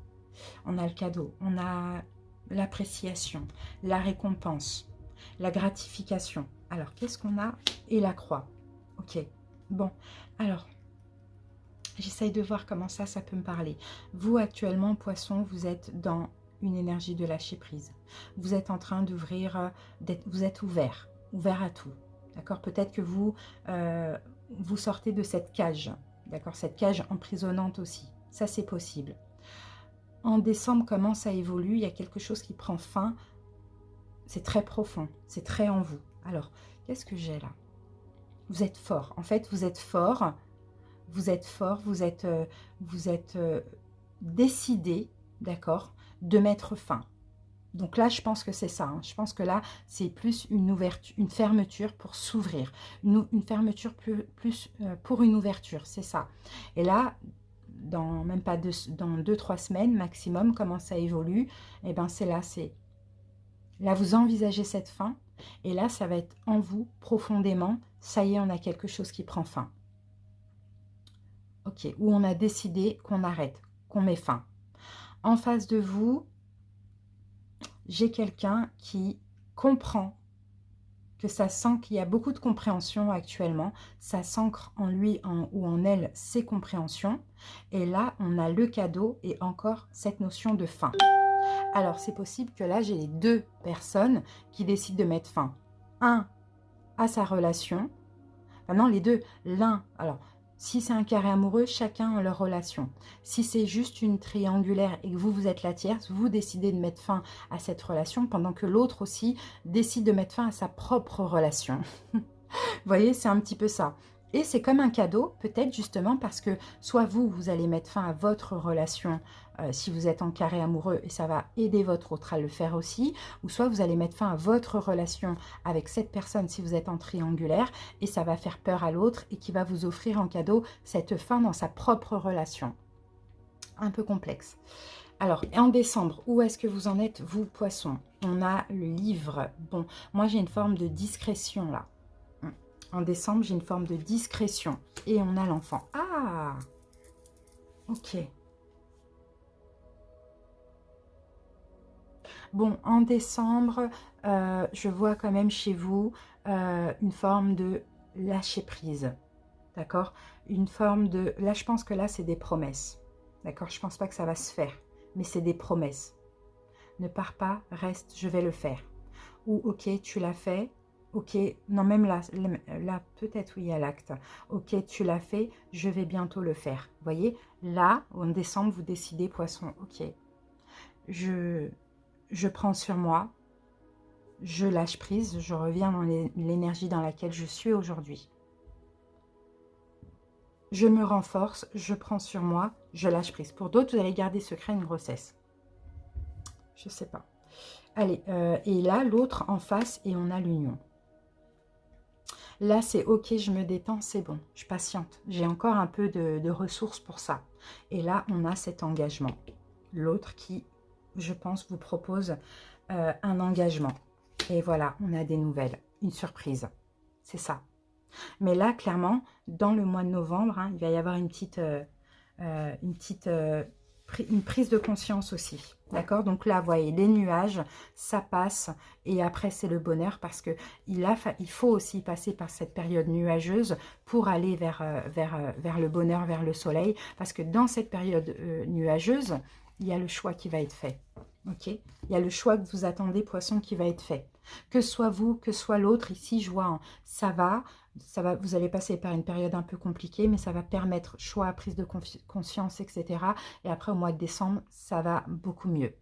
A: On a le cadeau. On a l'appréciation, la récompense, la gratification. Alors, qu'est-ce qu'on a? Et la croix. Ok. Bon. Alors, j'essaye de voir comment ça peut me parler. Vous, actuellement, poisson, vous êtes dans une énergie de lâcher prise. Vous êtes en train d'ouvrir, vous êtes ouvert à tout. D'accord? Peut-être que vous, vous sortez de cette cage. D'accord? Cette cage emprisonnante aussi. Ça, c'est possible. En décembre, comment ça évolue? Il y a quelque chose qui prend fin. C'est très profond. C'est très en vous. Alors, qu'est-ce que j'ai là? Vous êtes fort. En fait, vous êtes fort. Vous êtes fort. Vous êtes décidé, d'accord, de mettre fin. Donc là, je pense que c'est ça. Hein. Je pense que là, c'est plus une ouverture, une fermeture pour s'ouvrir. Une fermeture plus pour une ouverture, c'est ça. Et là, dans même pas dans 2-3 semaines maximum, comment ça évolue, eh bien c'est là, là vous envisagez cette fin, et là ça va être en vous profondément, ça y est, on a quelque chose qui prend fin. Ok, où on a décidé qu'on arrête, qu'on met fin. En face de vous, j'ai quelqu'un qui comprend, que ça sent qu'il y a beaucoup de compréhension actuellement, ça s'ancre en lui ou en elle, ces compréhensions, et là on a le cadeau et encore cette notion de fin. Alors c'est possible que là j'ai les deux personnes qui décident de mettre fin. Un à sa relation, enfin non les deux, l'un, alors si c'est un carré amoureux, chacun a leur relation. Si c'est juste une triangulaire et que vous êtes la tierce, vous décidez de mettre fin à cette relation pendant que l'autre aussi décide de mettre fin à sa propre relation. Vous voyez, c'est un petit peu ça. Et c'est comme un cadeau, peut-être justement parce que soit vous allez mettre fin à votre relation si vous êtes en carré amoureux et ça va aider votre autre à le faire aussi, ou soit vous allez mettre fin à votre relation avec cette personne si vous êtes en triangulaire et ça va faire peur à l'autre et qui va vous offrir en cadeau cette fin dans sa propre relation. Un peu complexe. Alors, en décembre, où est-ce que vous en êtes, vous, poissons? On a le livre. Bon, moi j'ai une forme de discrétion là. En décembre, j'ai une forme de discrétion. Et on a l'enfant. Ah! Ok. Bon, en décembre, je vois quand même chez vous une forme de lâcher prise. D'accord? Une forme de... Là, je pense que là, c'est des promesses. D'accord? Je ne pense pas que ça va se faire. Mais c'est des promesses. Ne pars pas, reste, je vais le faire. Ou, ok, tu l'as fait. Ok, non, même là peut-être oui, il y a l'acte. Ok, tu l'as fait, je vais bientôt le faire. Vous voyez, là, en décembre, vous décidez, poisson, ok, je prends sur moi, je lâche prise, je reviens dans l'énergie dans laquelle je suis aujourd'hui. Je me renforce, je prends sur moi, je lâche prise. Pour d'autres, vous allez garder secret une grossesse. Je ne sais pas. Allez, et là, l'autre en face, et on a l'union. Là, c'est ok, je me détends, c'est bon, je patiente. J'ai encore un peu de ressources pour ça. Et là, on a cet engagement. L'autre qui, je pense, vous propose un engagement. Et voilà, on a des nouvelles, une surprise. C'est ça. Mais là, clairement, dans le mois de novembre, hein, il va y avoir une petite une prise de conscience aussi. D'accord? Donc là, vous voyez, les nuages, ça passe. Et après, c'est le bonheur parce que il faut aussi passer par cette période nuageuse pour aller vers le bonheur, vers le soleil. Parce que dans cette période nuageuse, il y a le choix qui va être fait. Ok? Il y a le choix que vous attendez, poisson, qui va être fait. Que soit vous, que soit l'autre, ici, je vois, hein, ça va, vous allez passer par une période un peu compliquée, mais ça va permettre choix, prise de conscience, etc. Et après, au mois de décembre, ça va beaucoup mieux.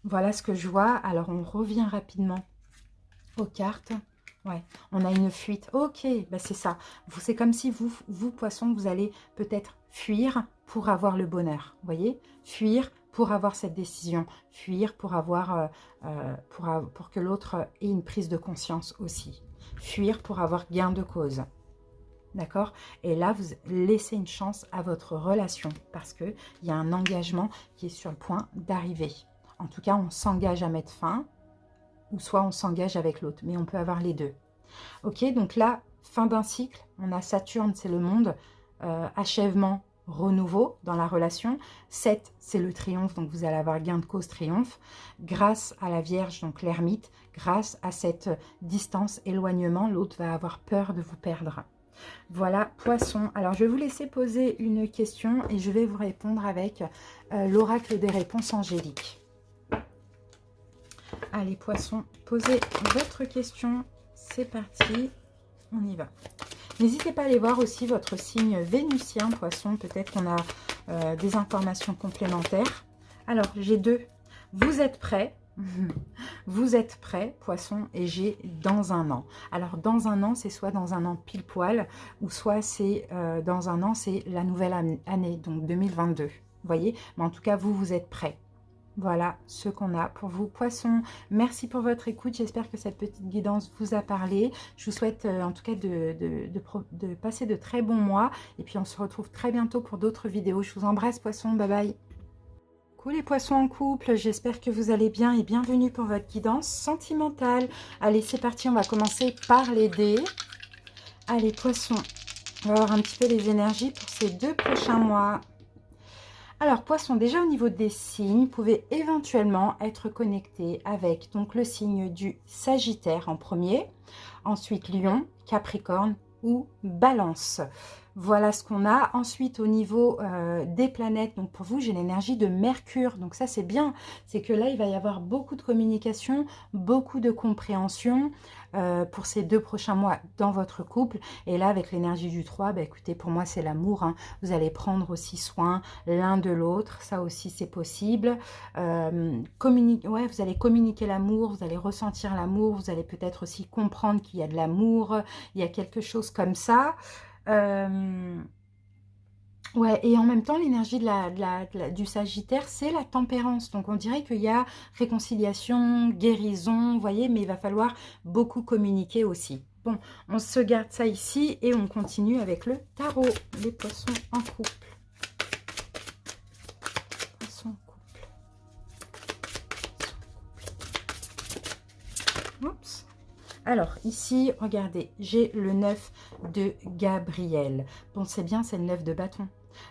A: Voilà ce que je vois. Alors, on revient rapidement aux cartes. Ouais, on a une fuite. Ok, bah c'est ça. C'est comme si vous, poisson, vous allez peut-être fuir pour avoir le bonheur. Vous voyez? Fuir pour avoir cette décision. Fuir pour avoir, pour que l'autre ait une prise de conscience aussi. Fuir pour avoir gain de cause. D'accord? Et là, vous laissez une chance à votre relation parce qu'il y a un engagement qui est sur le point d'arriver. En tout cas, on s'engage à mettre fin ou soit on s'engage avec l'autre. Mais on peut avoir les deux. Ok, donc là, fin d'un cycle. On a Saturne, c'est le monde. Achèvement, renouveau dans la relation. 7, c'est le triomphe, donc vous allez avoir gain de cause, triomphe. Grâce à la Vierge, donc l'ermite, grâce à cette distance, éloignement, l'autre va avoir peur de vous perdre. Voilà, poisson. Alors, je vais vous laisser poser une question et je vais vous répondre avec l'oracle des réponses angéliques. Allez, poisson, posez votre question. C'est parti, on y va. N'hésitez pas à aller voir aussi votre signe vénusien, poisson. Peut-être qu'on a des informations complémentaires. Alors, j'ai 2. Vous êtes prêts? Vous êtes prêts, poisson, et j'ai dans un an. Alors, dans un an, c'est soit dans un an pile poil, ou soit c'est dans un an, c'est la nouvelle année, donc 2022. Vous voyez? Mais en tout cas, vous êtes prêts. Voilà ce qu'on a pour vous, poissons. Merci pour votre écoute. J'espère que cette petite guidance vous a parlé. Je vous souhaite en tout cas de passer de très bons mois. Et puis, on se retrouve très bientôt pour d'autres vidéos. Je vous embrasse, poissons. Bye bye. Coucou les poissons en couple. J'espère que vous allez bien et bienvenue pour votre guidance sentimentale. Allez, c'est parti. On va commencer par les dés. Allez, poissons. On va voir un petit peu les énergies pour ces 2 prochains mois. Alors, poisson, déjà au niveau des signes, vous pouvez éventuellement être connecté avec donc le signe du Sagittaire en premier, ensuite Lion, Capricorne ou Balance. Voilà ce qu'on a. Ensuite, au niveau des planètes, donc pour vous, j'ai l'énergie de Mercure. Donc ça, c'est bien. C'est que là, il va y avoir beaucoup de communication, beaucoup de compréhension pour ces 2 prochains mois dans votre couple. Et là, avec l'énergie du 3, bah, écoutez, pour moi, c'est l'amour. Hein. Vous allez prendre aussi soin l'un de l'autre. Ça aussi, c'est possible. Ouais, vous allez communiquer l'amour, vous allez ressentir l'amour. Vous allez peut-être aussi comprendre qu'il y a de l'amour. Il y a quelque chose comme ça. Ouais, et en même temps, l'énergie du Sagittaire, c'est la tempérance. Donc, on dirait qu'il y a réconciliation, guérison, vous voyez, mais il va falloir beaucoup communiquer aussi. Bon, on se garde ça ici et on continue avec le tarot. Les poissons en couple. Poissons en couple. Oups. Alors, ici, regardez, j'ai le 9 de Gabriel. Bon, c'est bien, c'est le 9 de bâton.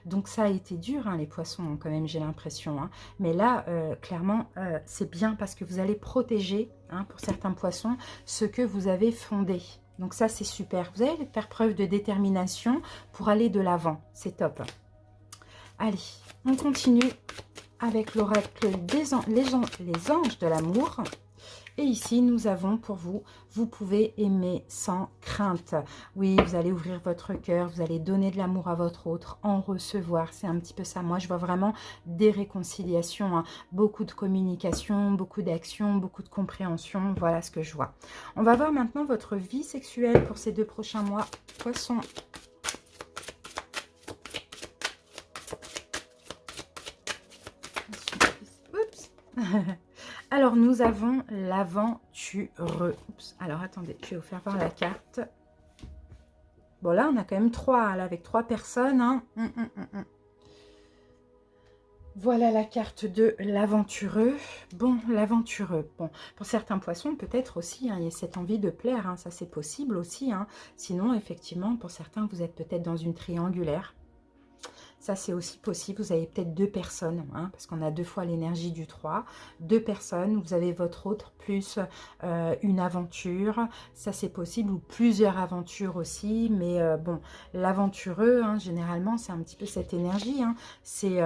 A: Donc, ça a été dur, hein, les poissons, quand même, j'ai l'impression. Hein. Mais là, clairement, c'est bien parce que vous allez protéger, hein, pour certains poissons, ce que vous avez fondé. Donc, ça, c'est super. Vous allez faire preuve de détermination pour aller de l'avant. C'est top. Allez, on continue avec l'oracle des les anges de l'amour. Et ici, nous avons pour vous, vous pouvez aimer sans crainte. Oui, vous allez ouvrir votre cœur, vous allez donner de l'amour à votre autre, en recevoir. C'est un petit peu ça. Moi, je vois vraiment des réconciliations, hein. Beaucoup de communication, beaucoup d'action, beaucoup de compréhension. Voilà ce que je vois. On va voir maintenant votre vie sexuelle pour ces 2 prochains mois. Poisson. Oups. Alors, nous avons l'aventureux. Alors, attendez, je vais vous faire voir la carte. Bon, là, on a quand même 3, là, avec 3 personnes. Hein. Voilà la carte de l'aventureux. Bon, l'aventureux. Bon, pour certains poissons, peut-être aussi, hein, il y a cette envie de plaire. Hein, ça, c'est possible aussi. Hein. Sinon, effectivement, pour certains, vous êtes peut-être dans une triangulaire. Ça, c'est aussi possible. Vous avez peut-être 2 personnes, hein, parce qu'on a 2 fois l'énergie du 3. 2 personnes, vous avez votre autre plus une aventure. Ça, c'est possible. Ou plusieurs aventures aussi. Mais bon, l'aventureux, hein, généralement, c'est un petit peu cette énergie. Hein. C'est...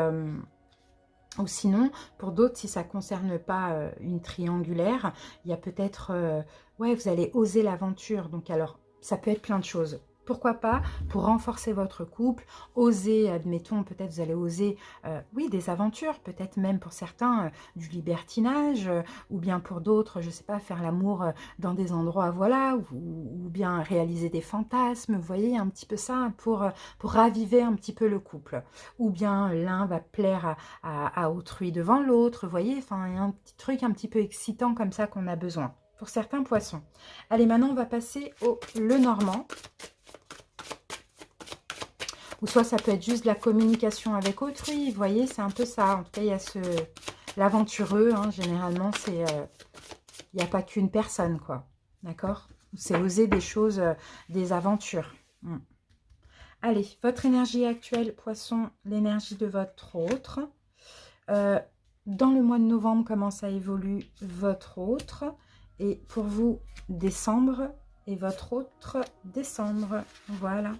A: ou sinon, pour d'autres, si ça ne concerne pas une triangulaire, il y a peut-être... ouais, vous allez oser l'aventure. Donc alors, ça peut être plein de choses. Pourquoi pas, pour renforcer votre couple, oser, admettons, peut-être vous allez oser, oui, des aventures, peut-être même pour certains, du libertinage, ou bien pour d'autres, je ne sais pas, faire l'amour dans des endroits, voilà, ou bien réaliser des fantasmes, vous voyez, un petit peu ça, pour raviver un petit peu le couple. Ou bien l'un va plaire à autrui devant l'autre, vous voyez, enfin, il y a un petit truc un petit peu excitant comme ça qu'on a besoin, pour certains poissons. Allez, maintenant, on va passer au le normand. Ou soit ça peut être juste de la communication avec autrui, vous voyez, c'est un peu ça. En tout cas, il y a l'aventureux, hein, généralement, c'est... il n'y a pas qu'une personne, quoi. D'accord? C'est oser des choses, des aventures. Allez, votre énergie actuelle, poisson, l'énergie de votre autre. Dans le mois de novembre, comment ça évolue votre autre. Et pour vous, décembre et votre autre, décembre. Voilà.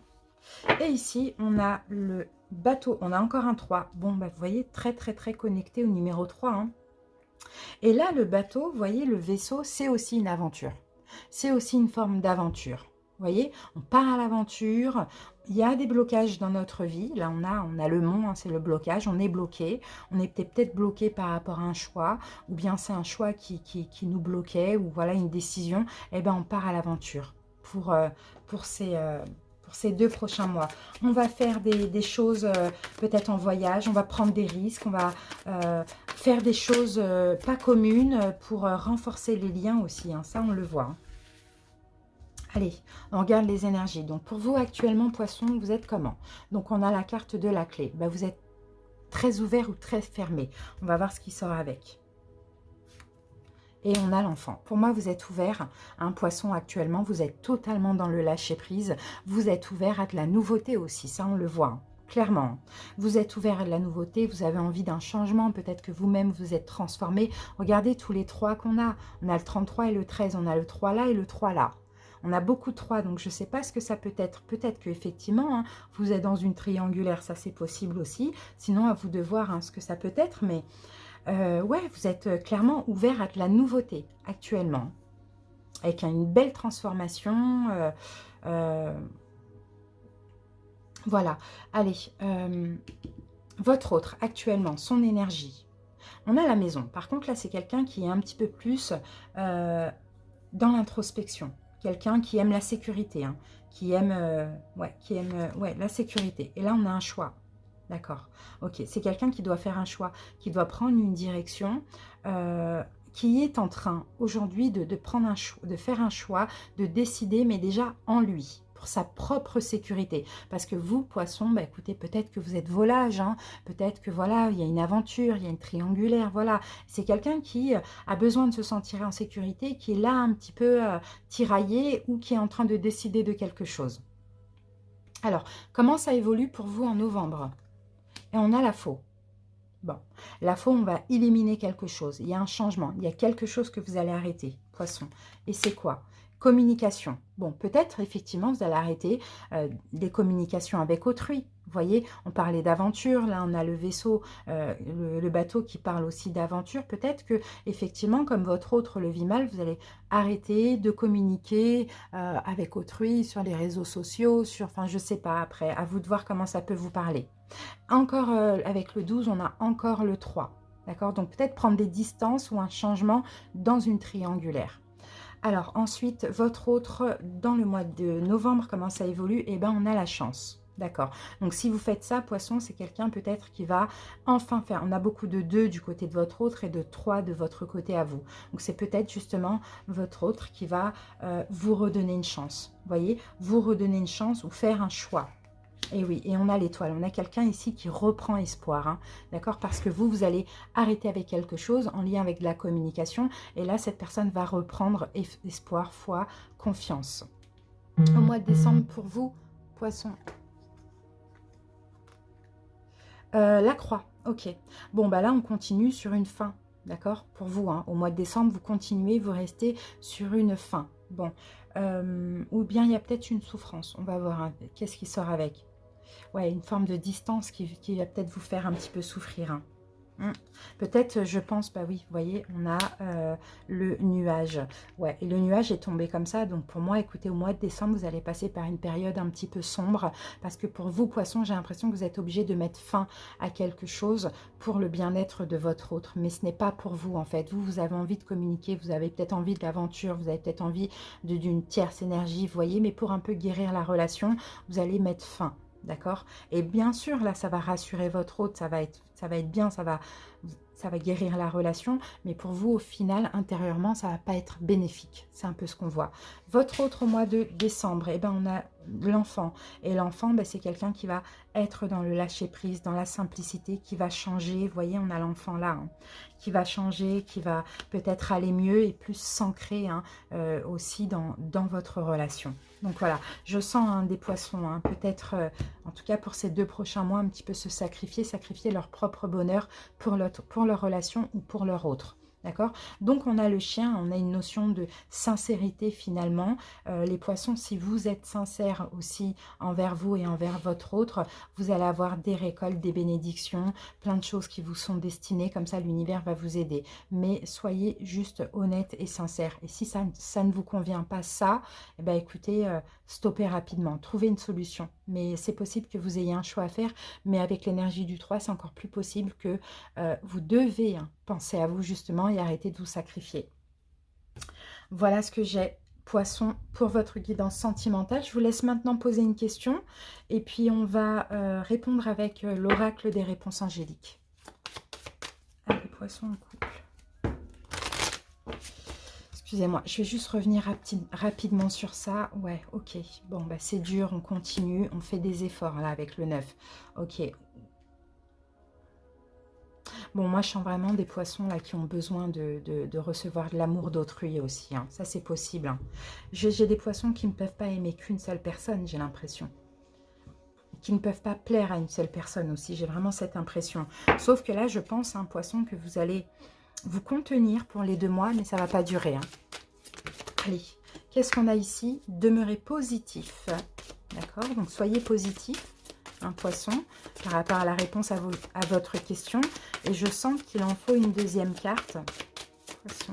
A: Et ici, on a le bateau. On a encore un 3. Bon, bah, vous voyez, très, très, très connecté au numéro 3. Hein. Et là, le bateau, vous voyez, le vaisseau, c'est aussi une aventure. C'est aussi une forme d'aventure. Vous voyez, on part à l'aventure. Il y a des blocages dans notre vie. Là, on a le mont, hein, c'est le blocage. On est bloqué. On est peut-être bloqué par rapport à un choix. Ou bien c'est un choix qui nous bloquait. Ou voilà, une décision. Eh bien, on part à l'aventure pour ces 2 prochains mois. On va faire des choses peut-être en voyage, on va prendre des risques, on va faire des choses pas communes pour renforcer les liens aussi, hein. Ça on le voit. Hein. Allez, on regarde les énergies. Donc pour vous actuellement, poisson, vous êtes comment? Donc on a la carte de la clé. Ben, vous êtes très ouvert ou très fermé. On va voir ce qui sort avec. Et on a l'enfant. Pour moi, vous êtes ouvert, un poisson actuellement, vous êtes totalement dans le lâcher-prise. Vous êtes ouvert à de la nouveauté aussi, ça on le voit, hein, clairement. Vous êtes ouvert à de la nouveauté, vous avez envie d'un changement, peut-être que vous-même vous êtes transformé. Regardez tous les 3 qu'on a. On a le 33 et le 13, on a le 3 là et le 3 là. On a beaucoup de 3, donc je ne sais pas ce que ça peut être. Peut-être qu'effectivement, hein, vous êtes dans une triangulaire, ça c'est possible aussi. Sinon, à vous de voir hein, ce que ça peut être, mais... ouais, vous êtes clairement ouvert à de la nouveauté actuellement. Avec une belle transformation. Voilà. Allez, votre autre actuellement, son énergie. On a la maison. Par contre, là, c'est quelqu'un qui est un petit peu plus dans l'introspection. Quelqu'un qui aime la sécurité. Hein, qui aime, la sécurité. Et là, on a un choix. D'accord, ok. C'est quelqu'un qui doit faire un choix, qui doit prendre une direction, qui est en train aujourd'hui de faire un choix, de décider, mais déjà en lui, pour sa propre sécurité. Parce que vous, poisson, bah, écoutez, peut-être que vous êtes volage, hein, peut-être que voilà, il y a une aventure, il y a une triangulaire, voilà. C'est quelqu'un qui a besoin de se sentir en sécurité, qui est là un petit peu tiraillé ou qui est en train de décider de quelque chose. Alors, comment ça évolue pour vous en novembre ? Et on a la faux. Bon, la faux, on va éliminer quelque chose. Il y a un changement. Il y a quelque chose que vous allez arrêter, poisson. Et c'est quoi? Communication. Bon, peut-être, effectivement, vous allez arrêter des communications avec autrui. Vous voyez, on parlait d'aventure. Là, on a le vaisseau, le bateau qui parle aussi d'aventure. Peut-être que, effectivement, comme votre autre le vit mal, vous allez arrêter de communiquer avec autrui sur les réseaux sociaux, enfin, je sais pas, après, à vous de voir comment ça peut vous parler. Encore avec le 12, on a encore le 3. D'accord? Donc peut-être prendre des distances ou un changement dans une triangulaire. Alors ensuite, votre autre, dans le mois de novembre, comment ça évolue? Eh bien, on a la chance. D'accord. Donc si vous faites ça, poisson, c'est quelqu'un peut-être qui va enfin faire. On a beaucoup de 2 du côté de votre autre et de 3 de votre côté à vous. Donc c'est peut-être justement votre autre qui va vous redonner une chance. Vous voyez? Vous redonner une chance ou faire un choix. Et oui, et on a l'étoile. On a quelqu'un ici qui reprend espoir. Hein, d'accord? Parce que vous allez arrêter avec quelque chose en lien avec de la communication. Et là, cette personne va reprendre espoir, foi, confiance. Au mois de décembre, pour vous, poisson. La croix, ok. Bon, bah là, on continue sur une fin, d'accord? Pour vous, hein, au mois de décembre, vous continuez, vous restez sur une fin. Bon, ou bien il y a peut-être une souffrance. On va voir, hein, qu'est-ce qui sort avec. Ouais, une forme de distance qui va peut-être vous faire un petit peu souffrir, hein. Peut-être, je pense, bah oui, vous voyez, on a le nuage. Ouais, et le nuage est tombé comme ça. Donc pour moi, écoutez, au mois de décembre, vous allez passer par une période un petit peu sombre. Parce que pour vous, poissons, j'ai l'impression que vous êtes obligé de mettre fin à quelque chose pour le bien-être de votre autre. Mais ce n'est pas pour vous, en fait. Vous, vous avez envie de communiquer, vous avez peut-être envie de l'aventure, vous avez peut-être envie d'une tierce énergie, vous voyez. Mais pour un peu guérir la relation, vous allez mettre fin. D'accord? Et bien sûr, là, ça va rassurer votre hôte, ça va être bien, ça va guérir la relation, mais pour vous, au final, intérieurement, ça va pas être bénéfique. C'est un peu ce qu'on voit. Votre autre au mois de décembre, eh ben, on a l'enfant. Et l'enfant, ben, c'est quelqu'un qui va être dans le lâcher-prise, dans la simplicité, qui va changer. Vous voyez, on a l'enfant là, hein, qui va changer, qui va peut-être aller mieux et plus s'ancrer, hein, aussi dans votre relation. Donc voilà, je sens, hein, des poissons, hein, peut-être, en tout cas pour ces 2 prochains mois, un petit peu se sacrifier leur propre bonheur pour leur relation ou pour leur autre. D'accord? Donc on a le chien, on a une notion de sincérité finalement. Les poissons, si vous êtes sincères aussi envers vous et envers votre autre, vous allez avoir des récoltes, des bénédictions, plein de choses qui vous sont destinées, comme ça l'univers va vous aider. Mais soyez juste honnête et sincère. Et si ça ne vous convient pas ça, eh ben écoutez, stoppez rapidement, trouvez une solution. Mais c'est possible que vous ayez un choix à faire, mais avec l'énergie du 3, c'est encore plus possible que vous devez, hein, penser à vous justement et arrêter de vous sacrifier. Voilà ce que j'ai, Poisson, pour votre guidance sentimentale. Je vous laisse maintenant poser une question et puis on va répondre avec l'oracle des réponses angéliques. Allez, Poisson en couple. Excusez-moi, je vais juste revenir rapidement sur ça. Ouais, ok. Bon, bah c'est dur, on continue, on fait des efforts là avec le 9. Ok. Bon, moi, je sens vraiment des poissons là qui ont besoin de recevoir de l'amour d'autrui aussi, hein. Ça, c'est possible, hein. J'ai des poissons qui ne peuvent pas aimer qu'une seule personne, j'ai l'impression. Qui ne peuvent pas plaire à une seule personne aussi. J'ai vraiment cette impression. Sauf que là, je pense à un poisson que vous allez vous contenir pour les 2 mois, mais ça ne va pas durer, hein. Allez, qu'est-ce qu'on a ici? Demeurer positif. D'accord? Donc, soyez positif. Un poisson par rapport à la réponse à votre question. Et je sens qu'il en faut une deuxième carte. Poisson.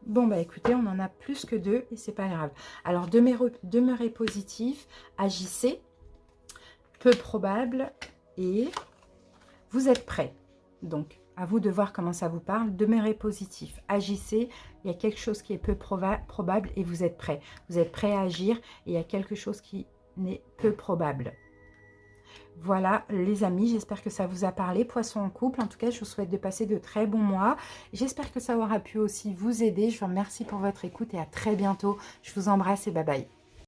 A: Bon, bah écoutez, on en a plus que 2 et c'est pas grave. Alors, demeurez positif, agissez, peu probable et vous êtes prêt. Donc, à vous de voir comment ça vous parle. Demeurez positif, agissez. Il y a quelque chose qui est peu probable et vous êtes prêt. Vous êtes prêt à agir et il y a quelque chose qui n'est peu probable. Voilà les amis, j'espère que ça vous a parlé. Poisson en couple, en tout cas, je vous souhaite de passer de très bons mois. J'espère que ça aura pu aussi vous aider. Je vous remercie pour votre écoute et à très bientôt. Je vous embrasse et bye bye.